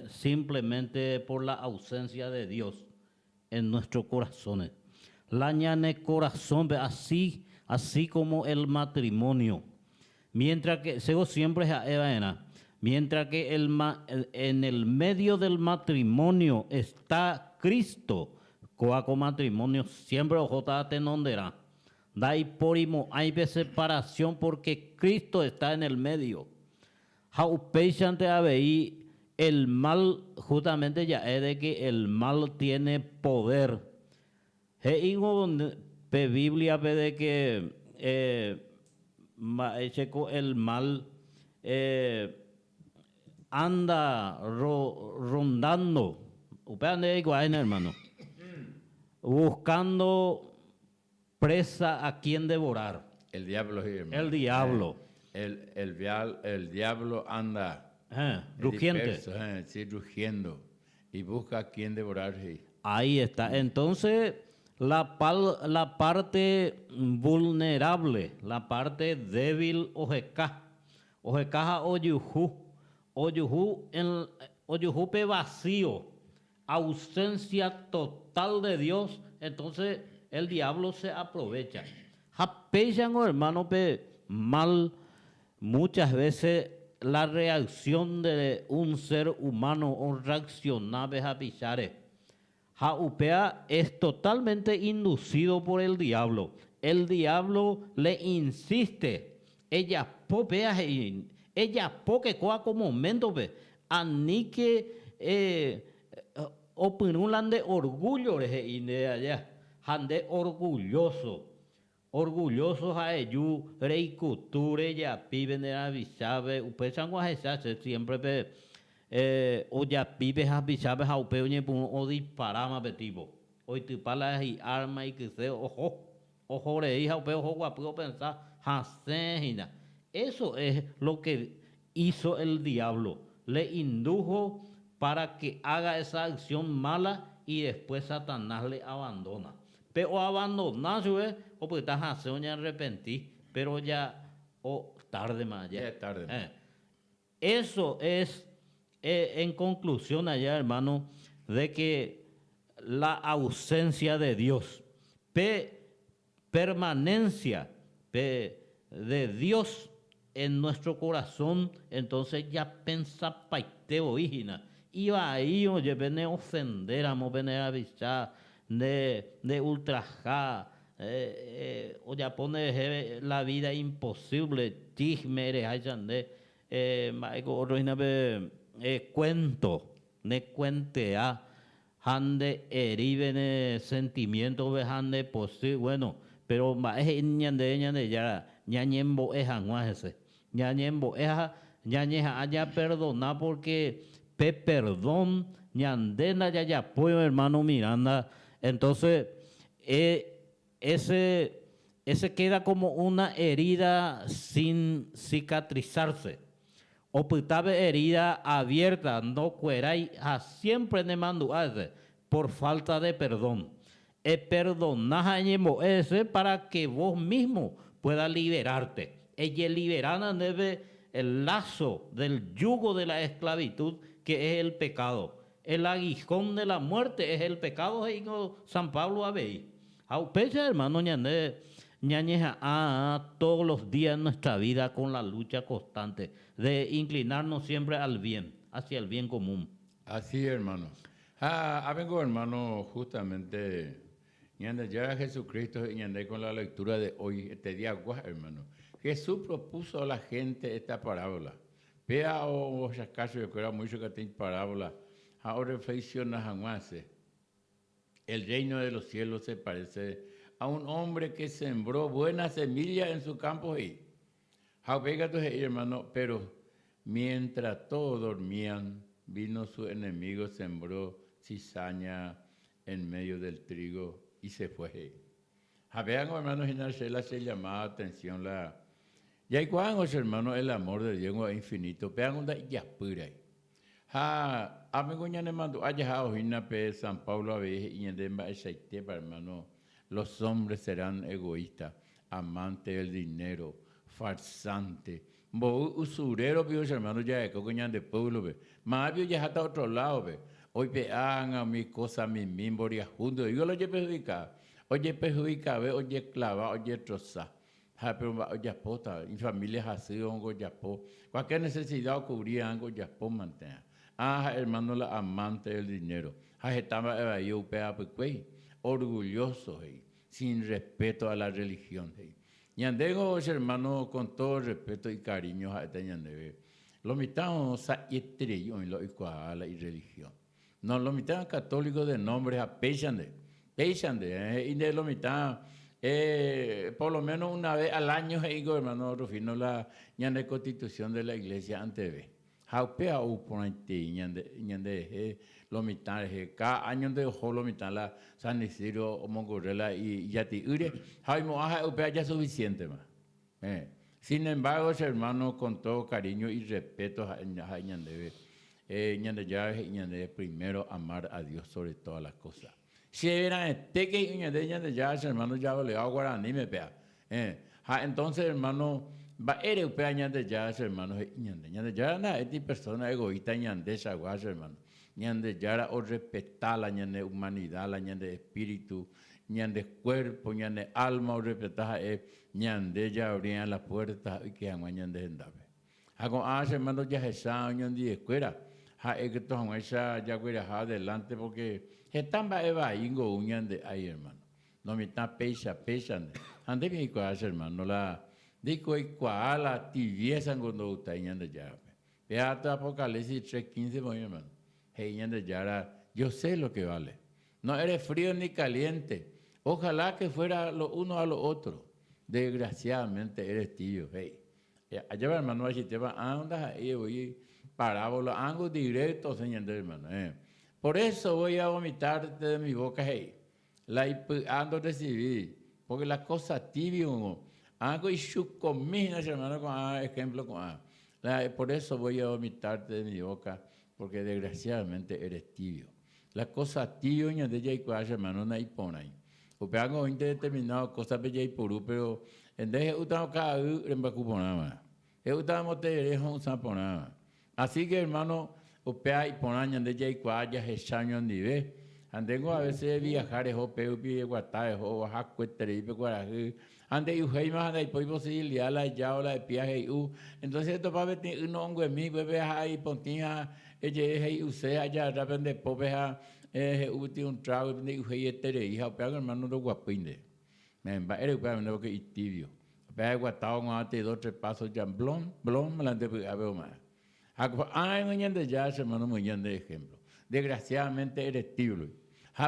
simplemente por la ausencia de Dios en nuestros corazones. La ñane corazón, así como el matrimonio. Mientras que, siempre mientras que en el medio del matrimonio está Cristo, coaco matrimonio siempre ojota tenondera. Dai porimo, hay separación porque Cristo está en el medio. Jaupeishante abei, el mal, justamente ya es de que el mal tiene poder. Pe Biblia ve de que el mal anda rondando, hermano, buscando presa a quien devorar. El diablo, hermano. El diablo. El diablo anda rugiente. Sí, rugiendo y busca a quien devorar. Ahí está. Entonces, la parte vulnerable, la parte débil, ojecaja oyujupe vacío, ausencia total de Dios, entonces el diablo se aprovecha. Japellan, hermano, mal muchas veces la reacción de un ser humano o reaccionable a pichare. Jaupea es totalmente inducido por el diablo. El diablo le insiste. Ella poque coa como momento anique opinulan de orgullo de allá. Hande orgulloso a ellos reicutures ya piben de avisabe upesan guajesase siempre o ya pibes avisabe a upeo o disparama betivo hoy te palas y arma y que se ojo re hija upeo ojo guapo pensar hasena. Eso es lo que hizo el diablo, le indujo para que haga esa acción mala y después Satanás le abandona. Pero abandonarse o porque estás haciendo ya arrepentí, pero ya tarde más ya. Ya tarde. Eso es en conclusión allá, hermano, de que la ausencia de Dios, permanencia de Dios en nuestro corazón, entonces ya pensa paiteo hijina. Iba ahí, oye, vene ofender, vene avisar, de ultrajar, o ya pone la vida imposible, chisme, cuento, ne cuentea, hande heribene sentimientos, hande posible, bueno, pero ñande ya, ñañembo es anuajese, ñañembo es ñañeja haya perdonar porque perdón, ñandena ya apoyo, hermano Miranda. Entonces, ese queda como una herida sin cicatrizarse. O putabe herida abierta, no cueray, siempre ne manduase por falta de perdón. Perdonaja ese para que vos mismo puedas liberarte. Ella liberana debe el lazo del yugo de la esclavitud que es el pecado. El aguijón de la muerte es el pecado, San Pablo Abey. Aupecha, hermano, ñañeja todos los días en nuestra vida con la lucha constante de inclinarnos siempre al bien, hacia el bien común. Así, hermano. Vengo, hermano, justamente, ya Jesucristo, y con la lectura de hoy, este día, hermano. Jesús propuso a la gente esta parábola Pea o si acaso yo creo mucho que tiene parábola. Ahora reflexiona jamás. El reino de los cielos se parece a un hombre que sembró buena semilla en su campo y hermano, pero mientras todos dormían, vino su enemigo, sembró cizaña en medio del trigo y se fue. Vean, hermanos, en Arcela se llamaba atención la... Ya hay cuando, hermanos, el amor de Dios es infinito. Vean donde ya pura. Amigo, ya le mando, allá a San Pablo a veces y en Demba aceite, hermano. Los hombres serán egoístas, amantes del dinero, farsantes, usureros, hermanos, ya es que de pueblo, más bien ya está otro lado, hoy vean a mi cosa, mi memoria juntos, yo lo llevo perjudica, oye clava, oye troza, pero oye pota, en familias así, cualquier necesidad cubría algo, ya po mantener. Hermano, la amante del dinero, estaba yo, orgulloso, sin respeto a la religión. Ñandego, hermano, con todo respeto y cariño a esta ñandebe. Lo mitad sa estrelló en lo igual la religión. No, lo mitad católico de nombre a Pechande, y de lo mitad, por lo menos una vez al año, hermano Rufino, la ñande constitución de la iglesia antes. Jaupea uponante ñande lo mitad, cada año de ojo lo mitad la San Isidro o Mongorela y Yati Ure, jaimo aja upea ya suficiente más. Sin embargo, hermano, con todo cariño y respeto a ñande ñande primero amar a Dios sobre todas las cosas. Si eran que ñande ya, hermano, ya le hago guaraní me pea. Entonces, hermano, va ere upea ñande ya, hermano, ñande ya na eti persona egoísta ñande chaguas, hermano. Ñande ya o respetar la ñande humanidad, la ñande espíritu, ñande cuerpo, ñande alma o respetar ñande ya abrían las puertas y que han ñande endabe. Hago hermano ya esa ñande escuela. Que todos esa ya fuera adelante porque están va eva ingo ñande ahí, hermano. No me está pecha. Ande mi cuas, hermano, la digo y la tibieza cuando usted ñande ya. Beata Apocalipsis 3:15, hermano. Ñande ya, yo sé lo que vale. No eres frío ni caliente. Ojalá que fuera lo uno a lo otro. Desgraciadamente eres tío. Allá, hermano, si te va a andar ahí, voy parábola, algo directo, señor hermano. Por eso voy a vomitarte de mi boca, la ando recibir, porque las cosas tibias, algo y su comida, hermano, con ejemplo, por eso voy a vomitarte de mi boca, porque desgraciadamente eres tibio. Las cosas tibias, de ya y hermano, no hay por ahí. O pegan determinadas cosas, pero en vez de usar cada uno, en vacuponama. Usamos te un saponama. Así que, hermano, upea y ponaña de ya y cuaya, hechaño en nivel. Andengo a veces viajar, opeo, pie, guatá, o jacuetere, y pecuaraje. Ande y ujeima, ande y poi posibilidad, la ya o la de piaje, entonces esto va a ver un hongo en mí, bebé, ahí, pontina, ella, y usted allá, repente, pobeja, útil un trago, y ujeyetere, hija, opea, hermano, no guapinde. Me va a ir upea, no que tibio. Opea, guatá, un ate, 2, 3 pasos, ya, blom, la de veo más. Muy de ya, hermano, muy bien de ejemplo. Desgraciadamente eres tibio.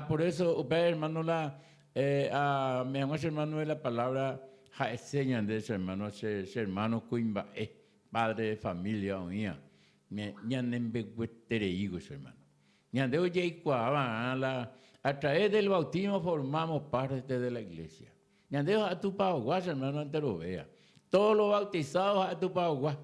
Por eso, hermano, mi hermano, es la palabra, enseñan de ese hermano, hermano, cuimba, padre de familia, oía. Hermano. A través del bautismo formamos parte de la iglesia. A tu paguas, hermano, antes lo vea. Todos los bautizados a tu paguas.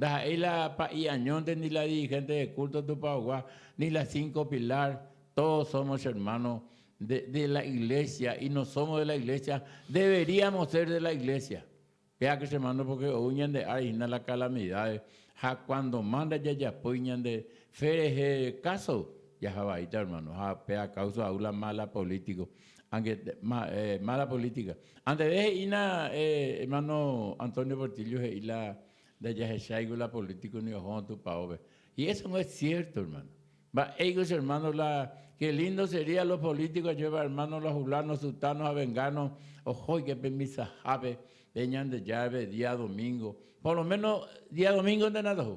Ahí la añonte ni la dirigente de culto de Tupagua, ni las 5 pilar, todos somos hermanos de la iglesia y no somos de la iglesia, deberíamos ser de la iglesia. Vea que hermano, porque huyen de ahí la calamidad, cuando manda ya puñan de fereje caso, ya jabaita hermano, pea causa aula mala político, aunque mala política. Antes de ina hermano Antonio Portillo y la de Yaheshaigo, la política ni tu paove. Y eso no es cierto, hermano. Ellos, hermanos, qué lindo sería los políticos llevar, hermanos, los julanos, sultanos, a vengarnos. Ojo, que permisa, jave, venían de llave, día domingo. Por lo menos, día domingo de nada.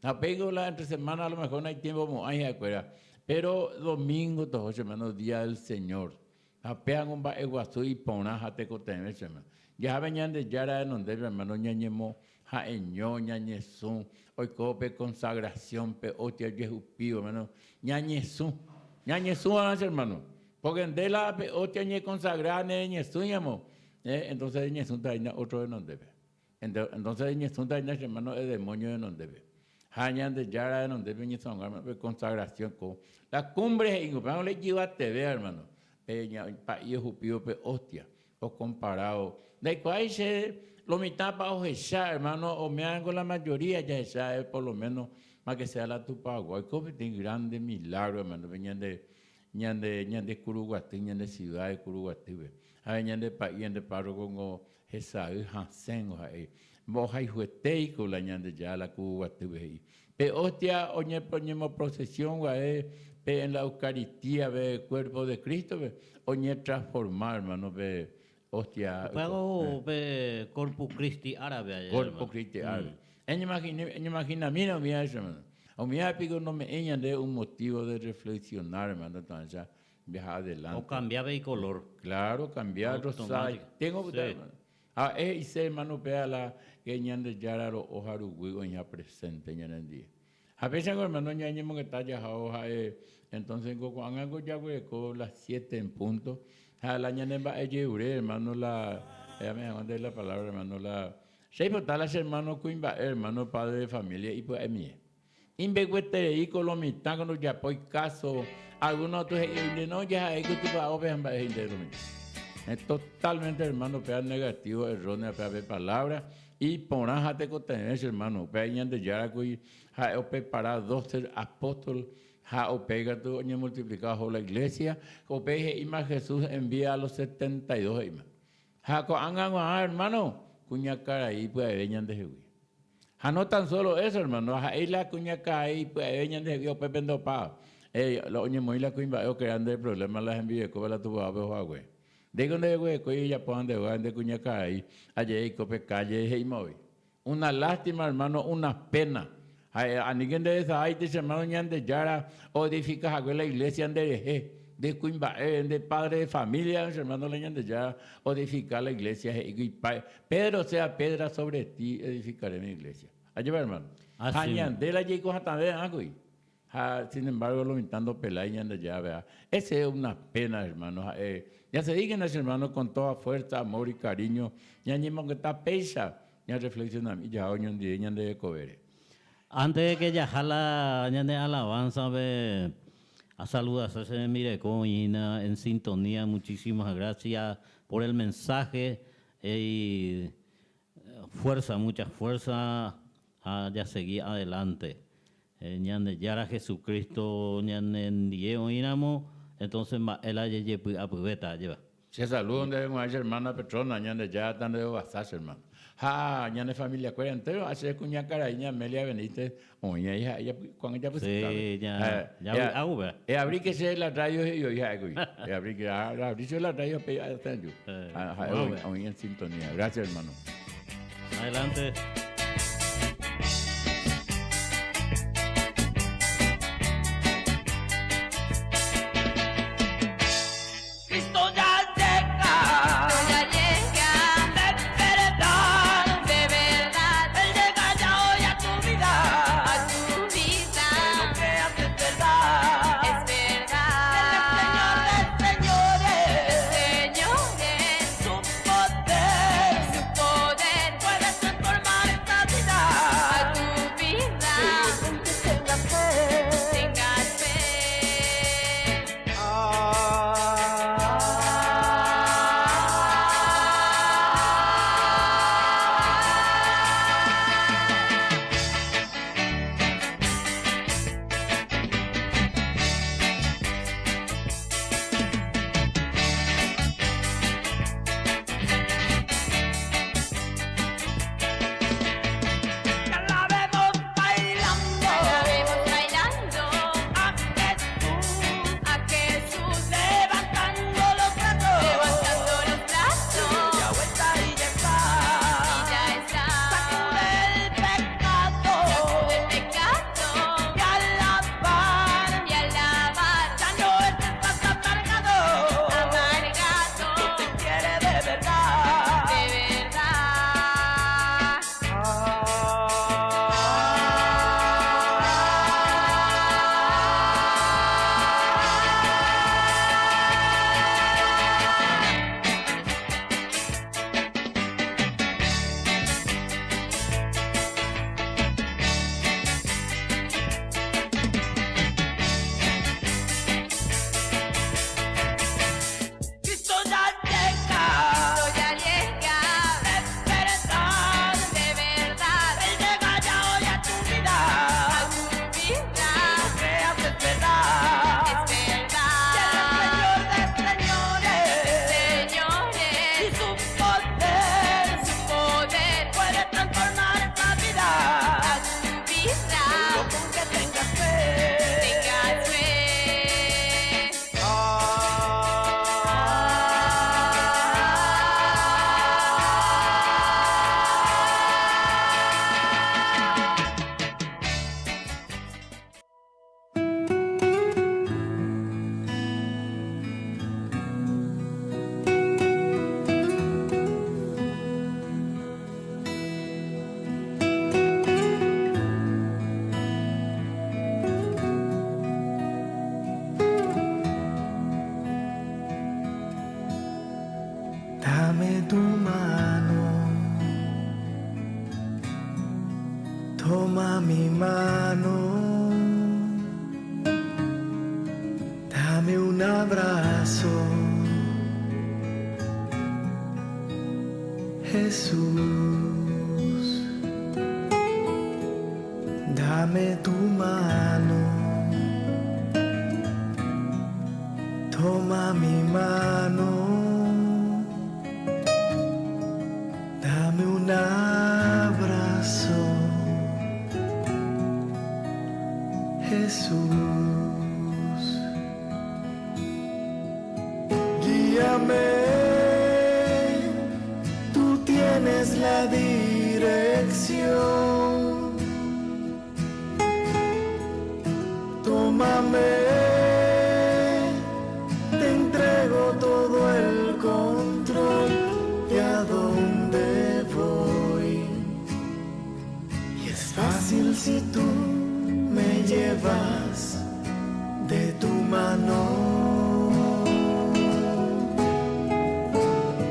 Apego la entre semana a lo mejor no hay tiempo como hay acuerda. Pero domingo todos hermanos día del Señor. Apean un ba eguazu y ponaja te coteme hermano. Ya venían de yara en donde hermano ñañemo ja eño ñañezun. Hoy cope consagración pe otia yehupío hermano. Ñañezun. Ñañezun hermano. Porque en de la pe otia ñe consagrada ñañezun llamo. Entonces ñañezun está otro de donde ve. Entonces ñañezun está hermano el demonio de donde ve. Hañan de yara de donde ve ñañezun hermano consagración con la cumbre en no le lleva a TV hermano. Pa yehupío pe hostia. O comparado. De cuál se lo mitad para ojear, hermano, o me hago la mayoría ya esa por lo menos más que sea la Tupagua. Como tiene grandes milagros, hermano, venían de Curuguatí, venían de ciudad de Curuguatí, venían de país de párroco como Jesús Hansen, vos hay jueteico la venían de ya la Curuguatí, pe hostia, oñe ponemos procesión, pe en la Eucaristía, ve cuerpo de Cristo, oñe transformar, hermano, ve hostia. Pago Corpus Christi árabe allá. Corpus Christi árabe. Imagina, mira eso, hermano. O mira, pico no me eñan de un motivo de reflexionar, hermano, entonces ya viajar adelante. O cambiaba de color. Claro, cambiar rosario. Tengo que ese hermano vea la que eñan de yara los ojaruguigos ya presente en el día. A veces hermano ya ñemo que está ya hoja entonces cuando hago ya con las 7 en punto. La ñanemba ejure hermano la me mandé la palabra hermano la seis hermano cuimba hermano padre de familia y pues mí inbeguete y colomita cuando ya pues caso algunos otros no ya hay que tipo a es totalmente hermano pea negativo erróneo pea de palabra y ponájate con tener hermano pea de yara que ha preparado 12 apóstoles. O pega tu año multiplicado la iglesia, o peje ima Jesús envía a los 72 ima. Ja con hermano, cuña cara ahí pues venían de Jehová. Ja no tan solo eso hermano, ja ahí la cuña cara ahí pues venían de Jehová pependo pa. Lo oñe muy la cuña o creando el problema las envíe como la tuvo a ver güey. De donde güey que ya puedan de cuña cara ahí, allí cope calle y móvil. Una lástima hermano, una pena. A ninguém de esa hay de hermano de yara o edifica la iglesia de cuimba de padre de familia hermano le de yara o edificar la iglesia Pedro sea piedra sobre ti edificaré mi iglesia allí va hermano de la llegó hasta de algo sin embargo lo mitando pelaña de ya vea ese es una pena hermano ya se digan hermano con toda fuerza amor y cariño ya ni que está pesa ya reflexiona ya hoy día de cobere. Antes de que ya jala de alabanza a saludarse mire con en sintonía, muchísimas gracias por el mensaje y fuerza, mucha fuerza a ya seguir adelante. Ñande yara Jesucristo ñande Diego inamo, entonces él aye apubeta lleva. Se saluda de una hermana Petrona ñande ya tan de basas hermano. Ñane familia cuera entero hace cuña cara ña Amelia Benítez oña ella cuando ella pues sí ya abrí que se la radio y yo ya abrí que abrí la radio pe hasta yo hoy en sintonía gracias hermano adelante. Su poder puede transformar abrazo, Jesús, dame tu mano, toma mi mano, dame un abrazo, Jesús, guíame, tú tienes la dirección, tómame, te entrego todo el control de a dónde voy, y es fácil si tú me llevas de tu mano.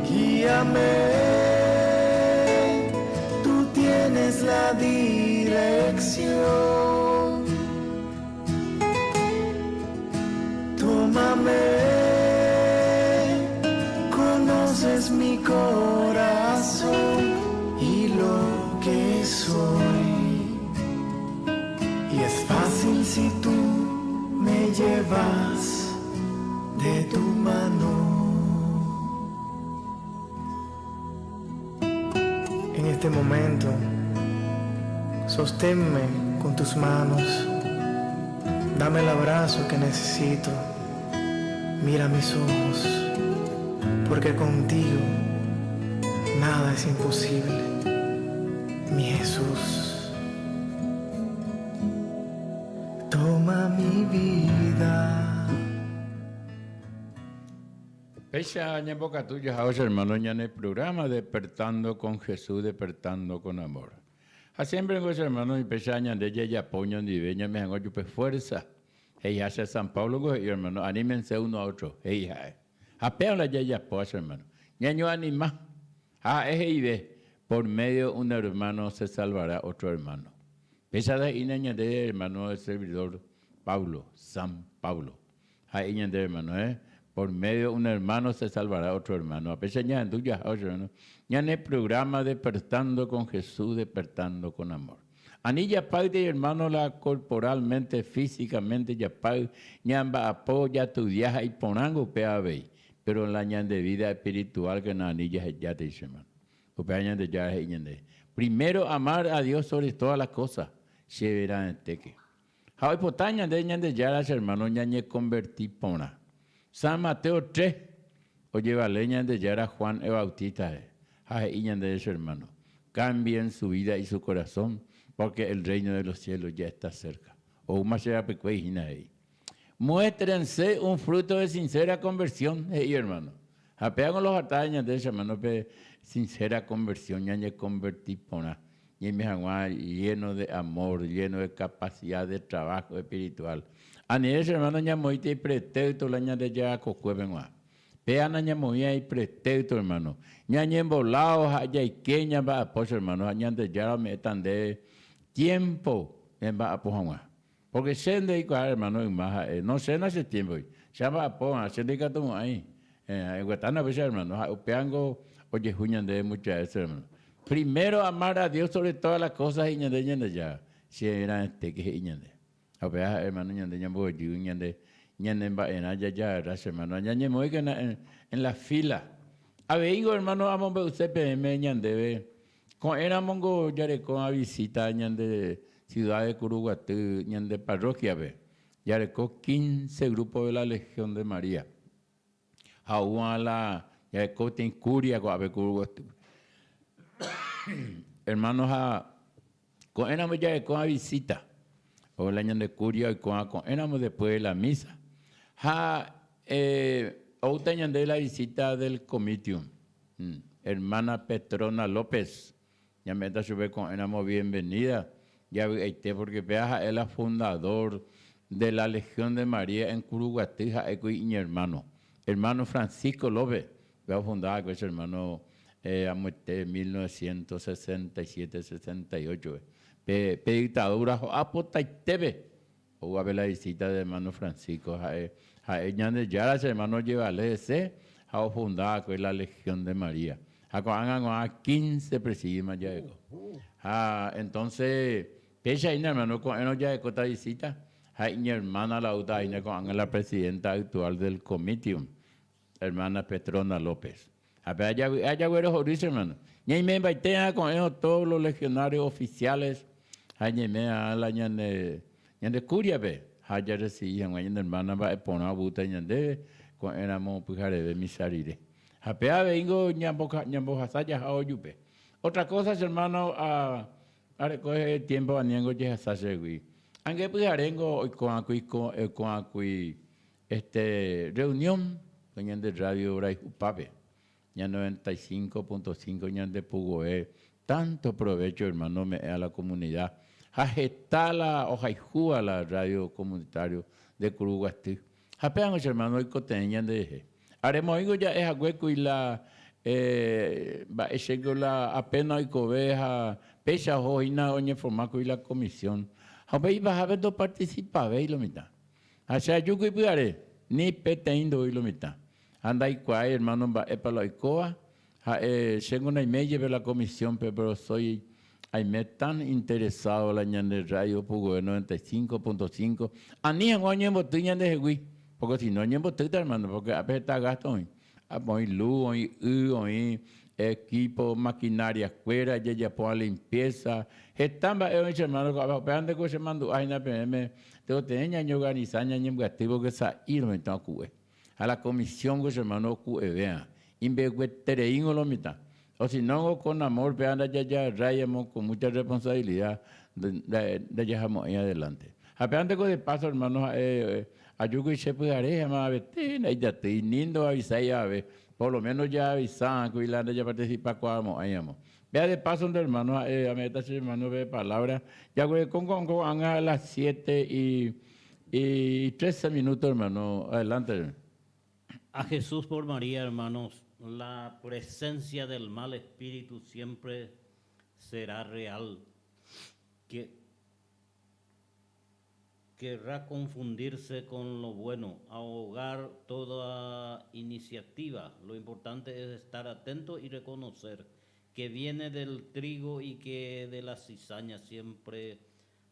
Guíame, tú tienes la dirección. Tómame, conoces mi corazón y lo que soy. Y es fácil si tú me llevas de tu mano. En este momento, sosténme con tus manos, dame el abrazo que necesito, mira mis ojos, porque contigo nada es imposible, mi Jesús. Toma mi vida. Pesha aña boca tuya, ahora hermano, ya en el programa Despertando con Jesús, Despertando con Amor. A siempre en los hermanos y pesha aña de ella ya poño ni veña me hago yo fuerza. Ella hace San Pablo y hermano, anímense uno a otro. Ella, apeo la ya pues hermano. Ñaño anima. Por medio un hermano se salvará otro hermano. Pesha de inaña de hermano el servidor Pablo, San Pablo. Ahí de hermano, por medio de un hermano se salvará otro hermano. A pesar de tuya, hermano, ya en el programa Despertando con Jesús, Despertando con Amor. Anilla parte hermano la corporalmente, físicamente, ya pague, ya apoya tu viaje y ponango peave, pero la ñan de vida espiritual que na anilla ya te dice, hermano. De ya primero amar a Dios sobre todas las cosas, se verá en teque. Hoy potaña de ñan de ya las hermanos ya ñe convertí pona. San Mateo 3, o lleva leña de Yara Juan el Bautista, de ese hermano. Cambien su vida y su corazón, porque el reino de los cielos ya está cerca. O más será pecueña ahí. Muéstrense un fruto de sincera conversión, hermano. Apean los atañas de ese hermano, sincera conversión, ya ne convertí pona. Y me lleno de amor, lleno de capacidad de trabajo espiritual. A ese hermano ya moite y pretexto la ña de ya cocuebenua. Peana ña moía y pretexto hermano. Ña ña embolado ya y queña va a pos hermano. Ña de ya me tan de tiempo en va a poja. Porque se de igual hermano en más no se hace tiempo. Se va a poja, se de gato ahí. Guatana veces hermano. Peango oye juñan de muchas hermano. Primero amar a Dios sobre todas las cosas y ña de ya. Si era este que ña de. Apea hermano ñande ñambo ñande en ya hermano ñande muy que en la fila. A veigo hermano amo be usted PM ñande con era mongo yare con a visita ñande ciudad de Curuguatú ñande parroquia be. Yare con 15 grupos de la Legión de María. Jauala yare con ten curia con ave Curuguatú. Hermanos con era yare con a visita. O la de curia y con éramos después de la misa. O tenían de la visita del comitium. Hermana Petrona López. Ya me está subiendo con éramos bienvenida. Ya veiste porque vea es la fundador de la Legión de María en Curuguatija y mi hermano. Hermano Francisco López. Veo fundada con ese hermano en 1967-68. Dictadura apota y tebe o a ver la visita de hermano Francisco, ella ya las hermanos llevarle ese, ha fundado con la Legión de María. A 15 presidios ya eco. Entonces, pecha ina hermano con eno ya eco esta visita, mi hermana la uta ina con la presidenta actual del comitium, hermana Petrona López. Allá güero Jorge hermano. Y me invité con ellos todos los legionarios oficiales. Allá me a la ñande curia be. Allá recibían a mi hermana va a poner a buta ñande con éramos pujare de misarire. Apea vengo ñambo hasaya haoyupe. Otra cosa, hermano, a recoger tiempo a niengo ya hasayegui. Angue pujarengo hoy con acui reunión con de radio Bray Upape. Ya 95.5 ya de Pugoé. Tanto provecho, hermano, me a la comunidad. Ajetala o jaijúa la radio comunitario de Curuguastí. Apean los hermanos y coteñan de eje. Haremos algo ya es a hueco y la la apenas y cobeja pecha hoina oñe formaco y la comisión. Habéis bajado participar, veis lo mitad. Hacia yo que pudiare ni peteindo y lo mitad. Anda y cuay, hermano, va para la icoa. Tengo una email de la comisión, pero soy tan interesado en la ñande radio Pugo 95.5. Ani en oñe botella de Hegui. Porque si no, oñe botella, hermano, porque a veces está gasto hoy. Hoy luz, hoy equipo, maquinaria, fuera, ya por la limpieza. Están, hermano, apenas que se mandó a una PM, tengo que tener organizar, activo que sa ir, me tengo que a la comisión que se hermano vea inveguetereín lo mitad o si no con amor vean ya rayamos con mucha responsabilidad de dejamos ahí adelante apenas de paso hermanos ayugo y se puede más vetina y ya te lindo avisar ya ve por lo menos ya avisan que la ya participa cuando hayamos vea de paso de hermanos a meta hermano ve palabra ya con a las 7 y 13 minutos hermano adelante. A Jesús por María, hermanos, la presencia del mal espíritu siempre será real. Querrá confundirse con lo bueno, ahogar toda iniciativa. Lo importante es estar atento y reconocer que viene del trigo y que de la cizaña siempre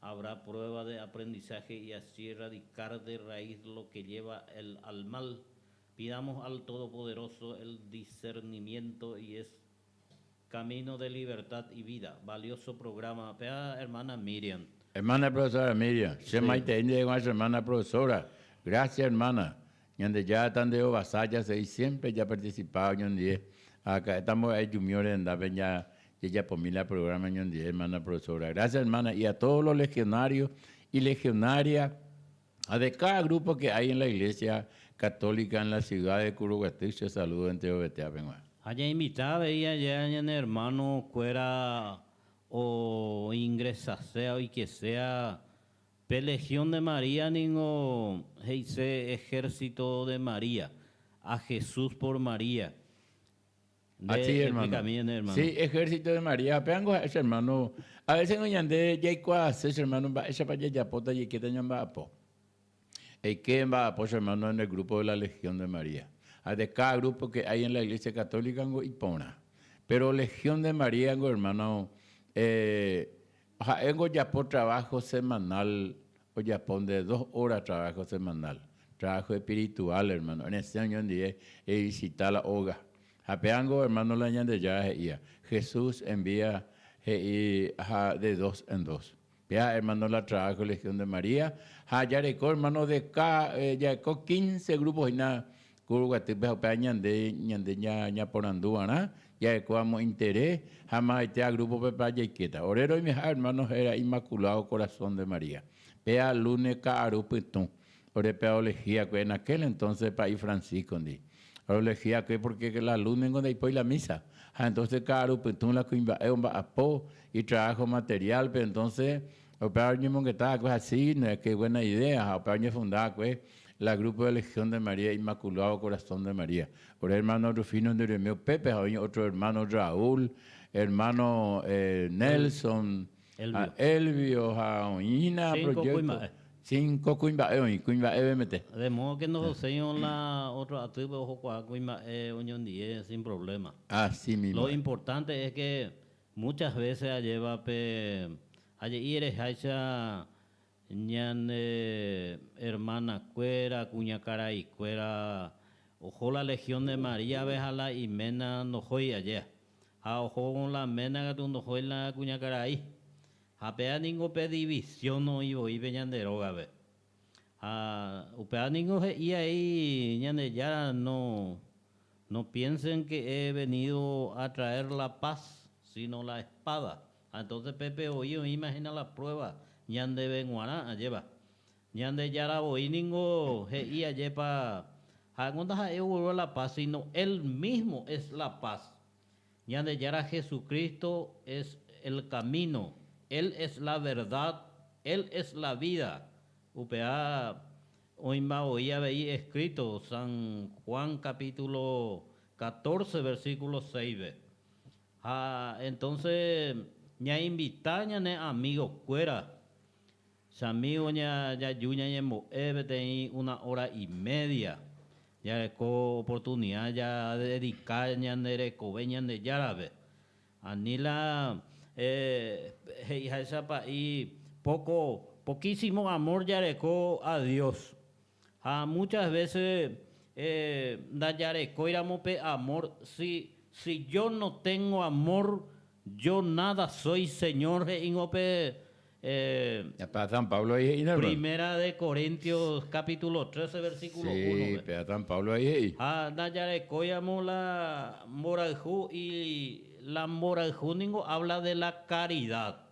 habrá prueba de aprendizaje y así erradicar de raíz lo que lleva al mal. Pidamos al Todopoderoso el discernimiento y es camino de libertad y vida. Valioso programa. Pea, hermana Miriam. Hermana profesora Miriam, se maite hermana profesora. Gracias, hermana. Donde ya están de Ovasaya, siempre ya participado en 10. Acá estamos ahí, Junior, en ya por mí la programa en 10, hermana profesora. Gracias, hermana. Y a todos los legionarios y legionarias, a de cada grupo que hay en la iglesia católica en la ciudad de Curuguatí, se saluda en Teobetea. Allá invitaba veía ya en hermano fuera o ingresase y que sea Legión de María ni o Ejército de María, a Jesús por María. Así, hermano. Sí, Ejército de María. Peango ese hermano. A veces no yande ya ese hermano esa para ya pota y que tengan va apo. Y que va apo hermano en el grupo de la Legión de María. A de cada grupo que hay en la Iglesia Católica y pona. Pero Legión de María, hermano, ya por trabajo semanal, o ya pon de 2 horas trabajo semanal. Trabajo espiritual, hermano. En este año en día es visitar la hoga. Apeango, hermano, la de ya Jesús envía de 2 en 2. Vea, hermano, la trabajo Legión de María. Ya recó, hermano, de acá, ya recó 15 grupos y nada. Curuguatí, ya por Andúana, ya recogamos interés. Jamás este grupo Pepa y Quieta. Orero y mis hermanos era Inmaculado Corazón de María. Vea, lunes, Carupitún. Orepea elegía en aquel entonces país Francisco. Ahora elegía que porque la luz en donde hay la misa. Entonces, claro, pues tú la apo y trabajo material, pero entonces, el que estaba pues así, no es que buena idea. El fundaba pues la grupo de Legión de María, Inmaculado Corazón de María. Por el hermano Rufino de Remeo Pepe, otro hermano Raúl, hermano Nelson, Elvio, Ina, proyecto. Sin cuimba mete. De modo que nos enseñan la otra atributo ojo cuima unión 10 sin problema. Así mismo. Lo importante es que muchas veces lleva pe ayer hacha ñan hermana cuera cuña cara y cuera ojo la legión de María vejala y mena no hoy allá. A ojo con la mena que tú no hoy la cuña cara ahí. A pea ningún pe división no iba y veñan de droga ve. A upea ningún y ahí ñan de ya no piensen que he venido a traer la paz, sino la espada. Entonces Pepe oído, imagina la prueba. Ñan de Benguaná lleva. Ñan de Yara oí ningo y lleva. Cuando he la paz, sino él mismo es la paz. Ñan de Yara Jesucristo es el camino. Él es la verdad. Él es la vida. UPA hoy me oía veí escrito San Juan capítulo 14 versículo 6. Entonces ña invitaña ne amigos fuera. Amigo ña yuña ñemo evete una hora y media. Ya reco oportunidad ya de dedicar ña de coveña de yarabe. Anila hija esa país poquísimo amor ya reco a Dios. Muchas veces da yareco iramos pe amor. Si yo no tengo amor, yo nada soy, Señor. San Pablo ahí. Primera de Corintios capítulo 13 versículo 1. Sí, San Pablo ahí. Da yareco iramos la moraljú y la moraljú ningo habla de la caridad.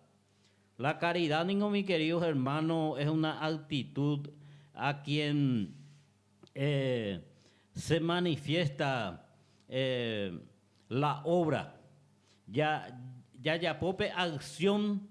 La caridad, ningo, mi queridos hermanos, es una actitud a quien se manifiesta la obra. Ya pope acción,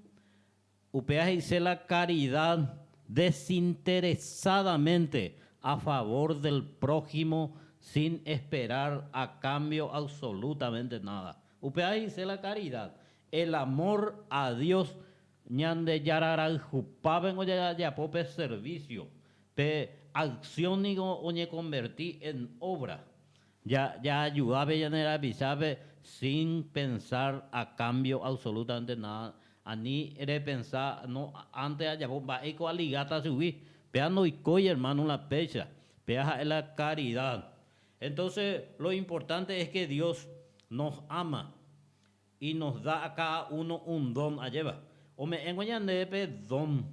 upea dice la caridad desinteresadamente a favor del prójimo sin esperar a cambio absolutamente nada. Upea dice la caridad, el amor a Dios. Ñan de yararal jupaben o ya pope servicio, pe acción nigo oñe convertí en obra. Ya ayudaba ya era bisabe sin pensar a cambio absolutamente nada. Ani era pensar no antes allá va eco aligata subir, pea no y coy hermano la pecha, pea la caridad. Entonces lo importante es que Dios nos ama y nos da a cada uno un don allá. O me engañan de don,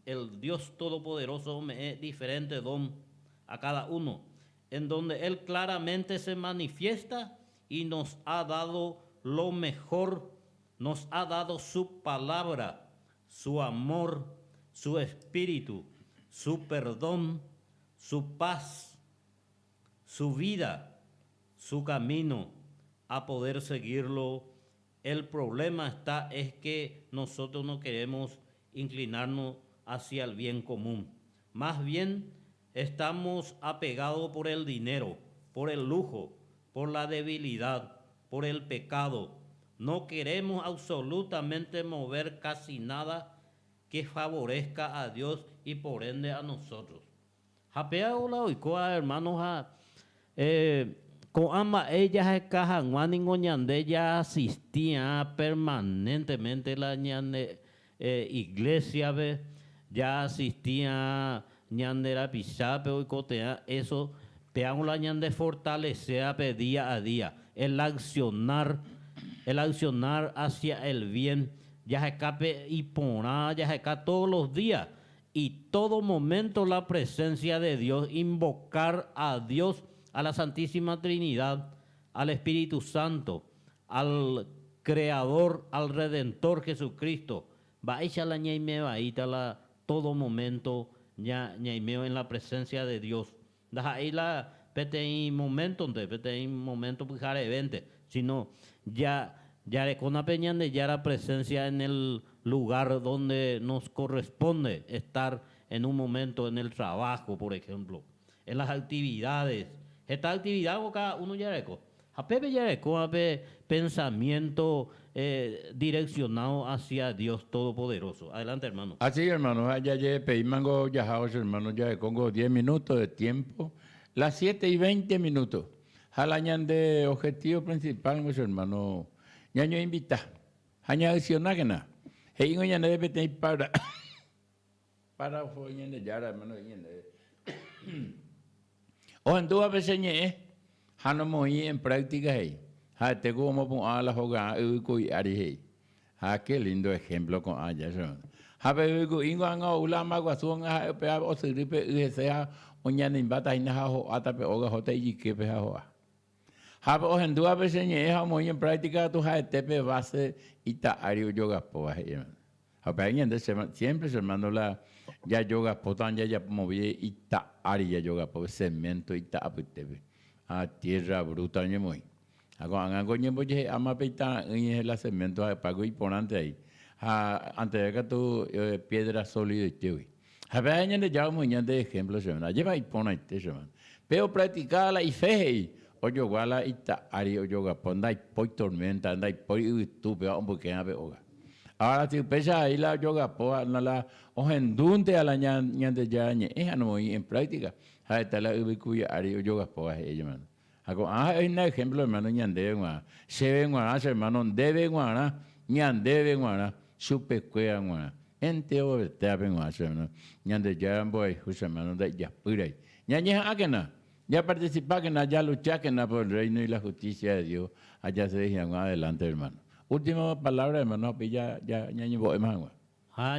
el Dios Todopoderoso me es diferente don a cada uno, en donde Él claramente se manifiesta y nos ha dado lo mejor, nos ha dado su palabra, su amor, su espíritu, su perdón, su paz, su vida, su camino, a poder seguirlo. El problema es que nosotros no queremos inclinarnos hacia el bien común. Más bien estamos apegados por el dinero, por el lujo, por la debilidad, por el pecado. No queremos absolutamente mover casi nada que favorezca a Dios y por ende a nosotros. Japea hola oikoa hermanos con ambas ellas ñande ya asistía permanentemente la iglesia, ya asistía ñande la pisape y cotea, eso peamos la ñande fortalecer día a día, el accionar hacia el bien, ya se escape y poná, ya se escape todos los días y todo momento la presencia de Dios, invocar a Dios, a la Santísima Trinidad, al Espíritu Santo, al Creador, al Redentor Jesucristo. Va ella la ñaime va todo momento ñaimeo en la presencia de Dios. Da ahí la pete momento pujare evente, sino ya con la peña de ya la presencia en el lugar donde nos corresponde estar en un momento en el trabajo, por ejemplo, en las actividades. Esta actividad cada uno ya reco. A Pepe ya pensamiento direccionado hacia Dios Todopoderoso. Adelante, hermano. Así, hermano, ya pedí mango yajaos, hermano, ya pongo 10 minutos de tiempo, las 7:20 minutos. Jalañan de objetivo principal, pues, hermano, ya no invita, aña adicional que nada. Hey, no ya no debe tener para fue de yara, hermano, o en tu a veces hano muy en práctica hey. Ha te como pon a la joga y ari hey. Ha qué lindo ejemplo con allá son. Ha pe ko ingo anga ulama ko suang ha pe o siripe sea oñan en bata ina ha ho ata pe oga hote y que pe ha ho. Ha o en tu a veces ha muy en práctica tu ha te pe base ita ari yoga po hey. Ha pe en de siempre se mando la ya yoga potan ya moví ita ari ya yoga po cemento ita apitebe. A tierra bruta ni muy. Ago ñembo je ama peita en el cemento pago y ponante ahí. Antes de que tu piedra sólida y teui. Habe año de ya muy de ejemplo se van. Lleva y pona y se van. Pero practicar la y fe o yoga la ita ari o yoga ponda y poi tormenta anda y poi tu pe un poco ave oga. Ahora si pesa ahí la yoga po la ogendunte a la ñan de ya es no muy en práctica. Ha está la ubicuya ari o yoga po es man. Hago hay un ejemplo hermano ñande ngua se ven ngua hermano debe ngua ñande ngua supe cuea ngua ente o te aben ngua hermano ñande ya boy hermano de ya purai ñaña akena ya participa que na ya lucha que na por el reino y la justicia de Dios allá se dejan adelante hermano. Última palabra hermano ya ñaña boy más.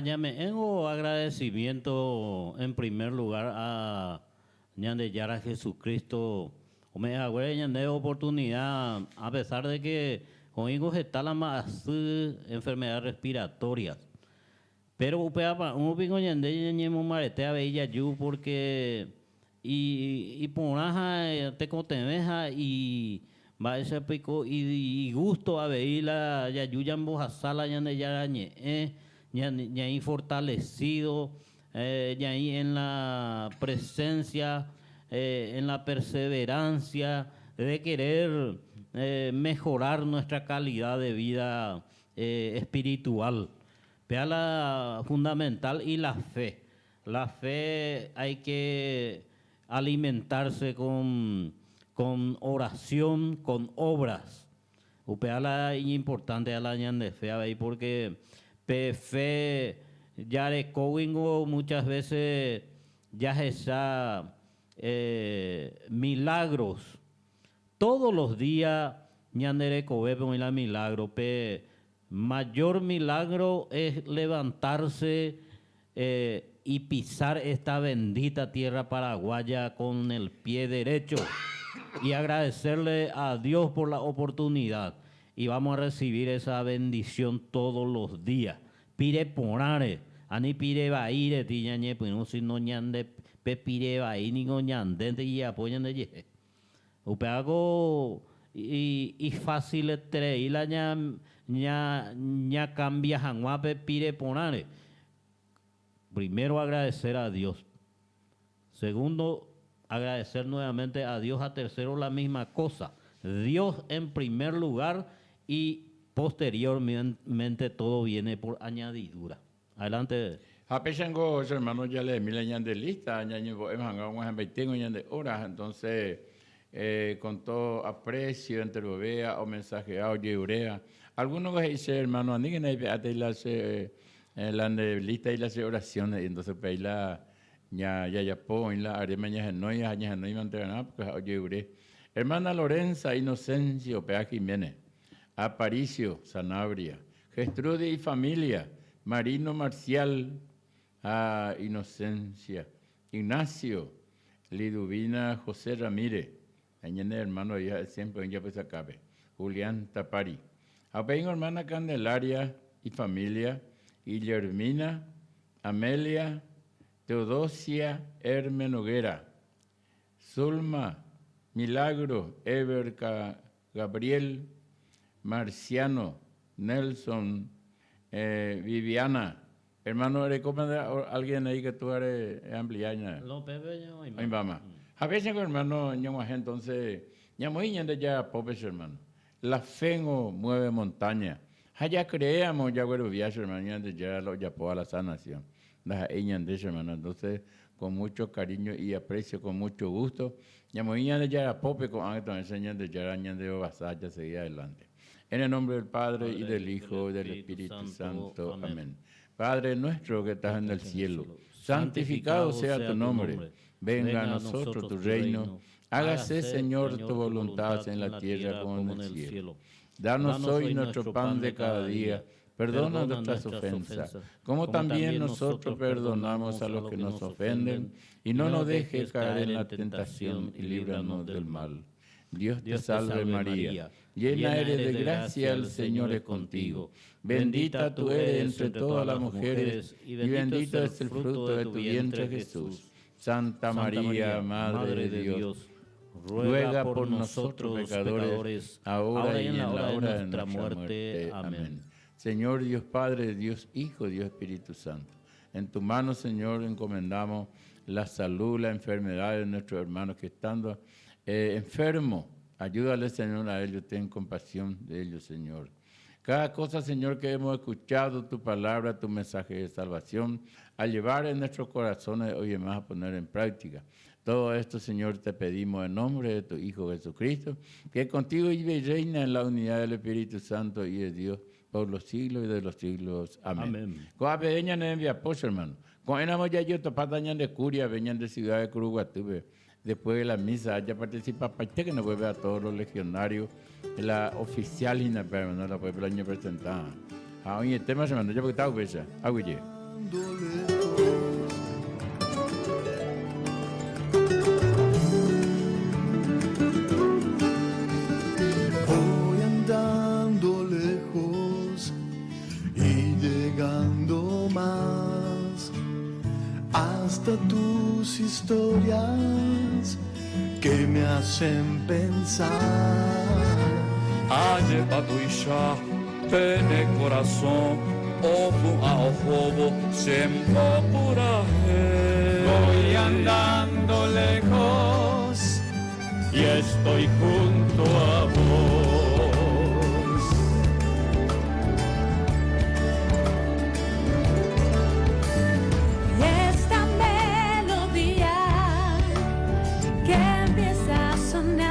Ya me tengo agradecimiento en primer lugar a ñande Yara Jesucristo. Me agüeña de oportunidad, a pesar de que conmigo está la más enfermedades respiratorias. Pero un pico ñande ñemo marete a bella yu porque y ponaja te contemeja y va ese pico y gusto a ver la ya yuyan boja sala ñande ya ña fortalecido ya en la presencia en la perseverancia de querer mejorar nuestra calidad de vida espiritual. Vea la fundamental y la fe. La fe hay que alimentarse con oración, con obras. Upea la importante a la de fe ahí porque fe ya de coingo muchas veces ya está milagros. Todos los días ñandere cobepe la milagro, mayor milagro es levantarse y pisar esta bendita tierra paraguaya con el pie derecho y agradecerle a Dios por la oportunidad. Y vamos a recibir esa bendición todos los días. Pire ponare, ani pire baire, tiñañe, pues no si no ñande pepire baí ni ñandente y apoyan de ye. Upeago y fácil y la ña cambia janguá pepire ponare. Primero agradecer a Dios. Segundo, agradecer nuevamente a Dios. A tercero, la misma cosa. Dios en primer lugar y posteriormente todo viene por añadidura. Adelante. Apesango, hermano, ya le mil años de lista, años de horas, entonces, con todo aprecio, entre bobea o mensaje audio urea. Algunos que dicen, hermano, ni que no hay la lista y las oraciones, entonces, pues, la ya pon la área mañana no ya no iban a entregar porque audio urea. Hermana Lorenza Inocencio Pea Jiménez, Aparicio Sanabria, Gestrude y familia, Marino Marcial, Inocencia, Ignacio, Liduvina José Ramírez, hermano, ya siempre ya pues acabe, Julián Tapari, apeño hermana Candelaria y familia, Guillermina, Amelia, Teodosia Herme Noguera, Zulma, Milagro, Ever Gabriel, Marciano, Nelson, Viviana. Hermano, ¿recomienda alguien ahí que tú eres ampliaña? Los bebés ya mamá. A veces, hermano, entonces, Ñamoy ñande ya popes, hermano. La fe mueve montaña. Ya creamos ya güero viaje, hermano, ñande ya lo ya a la sanación. Hermano. Entonces, con mucho cariño y aprecio, con mucho gusto. Ñamoy ñande ya pope con Anton enseñando ya ñande vasalla seguir adelante. En el nombre del Padre y del Hijo y del Espíritu Santo. Amén. Padre nuestro que estás en el cielo, santificado sea tu nombre. Venga a nosotros tu reino. Hágase, Señor, tu voluntad en la tierra como en el cielo. Danos hoy nuestro pan de cada día. Perdona nuestras ofensas, como también nosotros perdonamos a los que nos ofenden. Y no nos dejes caer en la tentación y líbranos del mal. Dios te salve María, llena eres de gracia, el Señor es contigo. Bendita tú eres entre todas las mujeres, y bendito es el fruto de tu vientre Jesús. Santa María, Madre de Dios, ruega por nosotros pecadores, ahora y en la hora de nuestra muerte. Amén. Señor Dios Padre, Dios Hijo, Dios Espíritu Santo, en tu mano, Señor, encomendamos la salud, la enfermedad de nuestros hermanos que estando enfermos. Ayúdale, Señor, a ellos, ten compasión de ellos, Señor. Cada cosa, Señor, que hemos escuchado, tu palabra, tu mensaje de salvación, a llevar en nuestros corazones, hoy más a poner en práctica. Todo esto, Señor, te pedimos en nombre de tu Hijo Jesucristo, que contigo vive y reina en la unidad del Espíritu Santo y de Dios por los siglos y de los siglos. Amén. Con pequeña no envía pocho, hermano. Con enamo ya yo topatañan de Curia, venían de Ciudad de Curuguatube. Después de la misa, ya participa parte que nos vuelve a todos los legionarios. La oficial y no la puede el año presentada. Hoy el tema se mandó ya porque está ubesa. Agüille. Voy andando lejos y llegando más hasta tus historias que me hacen pensar. Aje patuisha, pene corazón, ojo a ojo, siempre pura. Voy andando lejos y estoy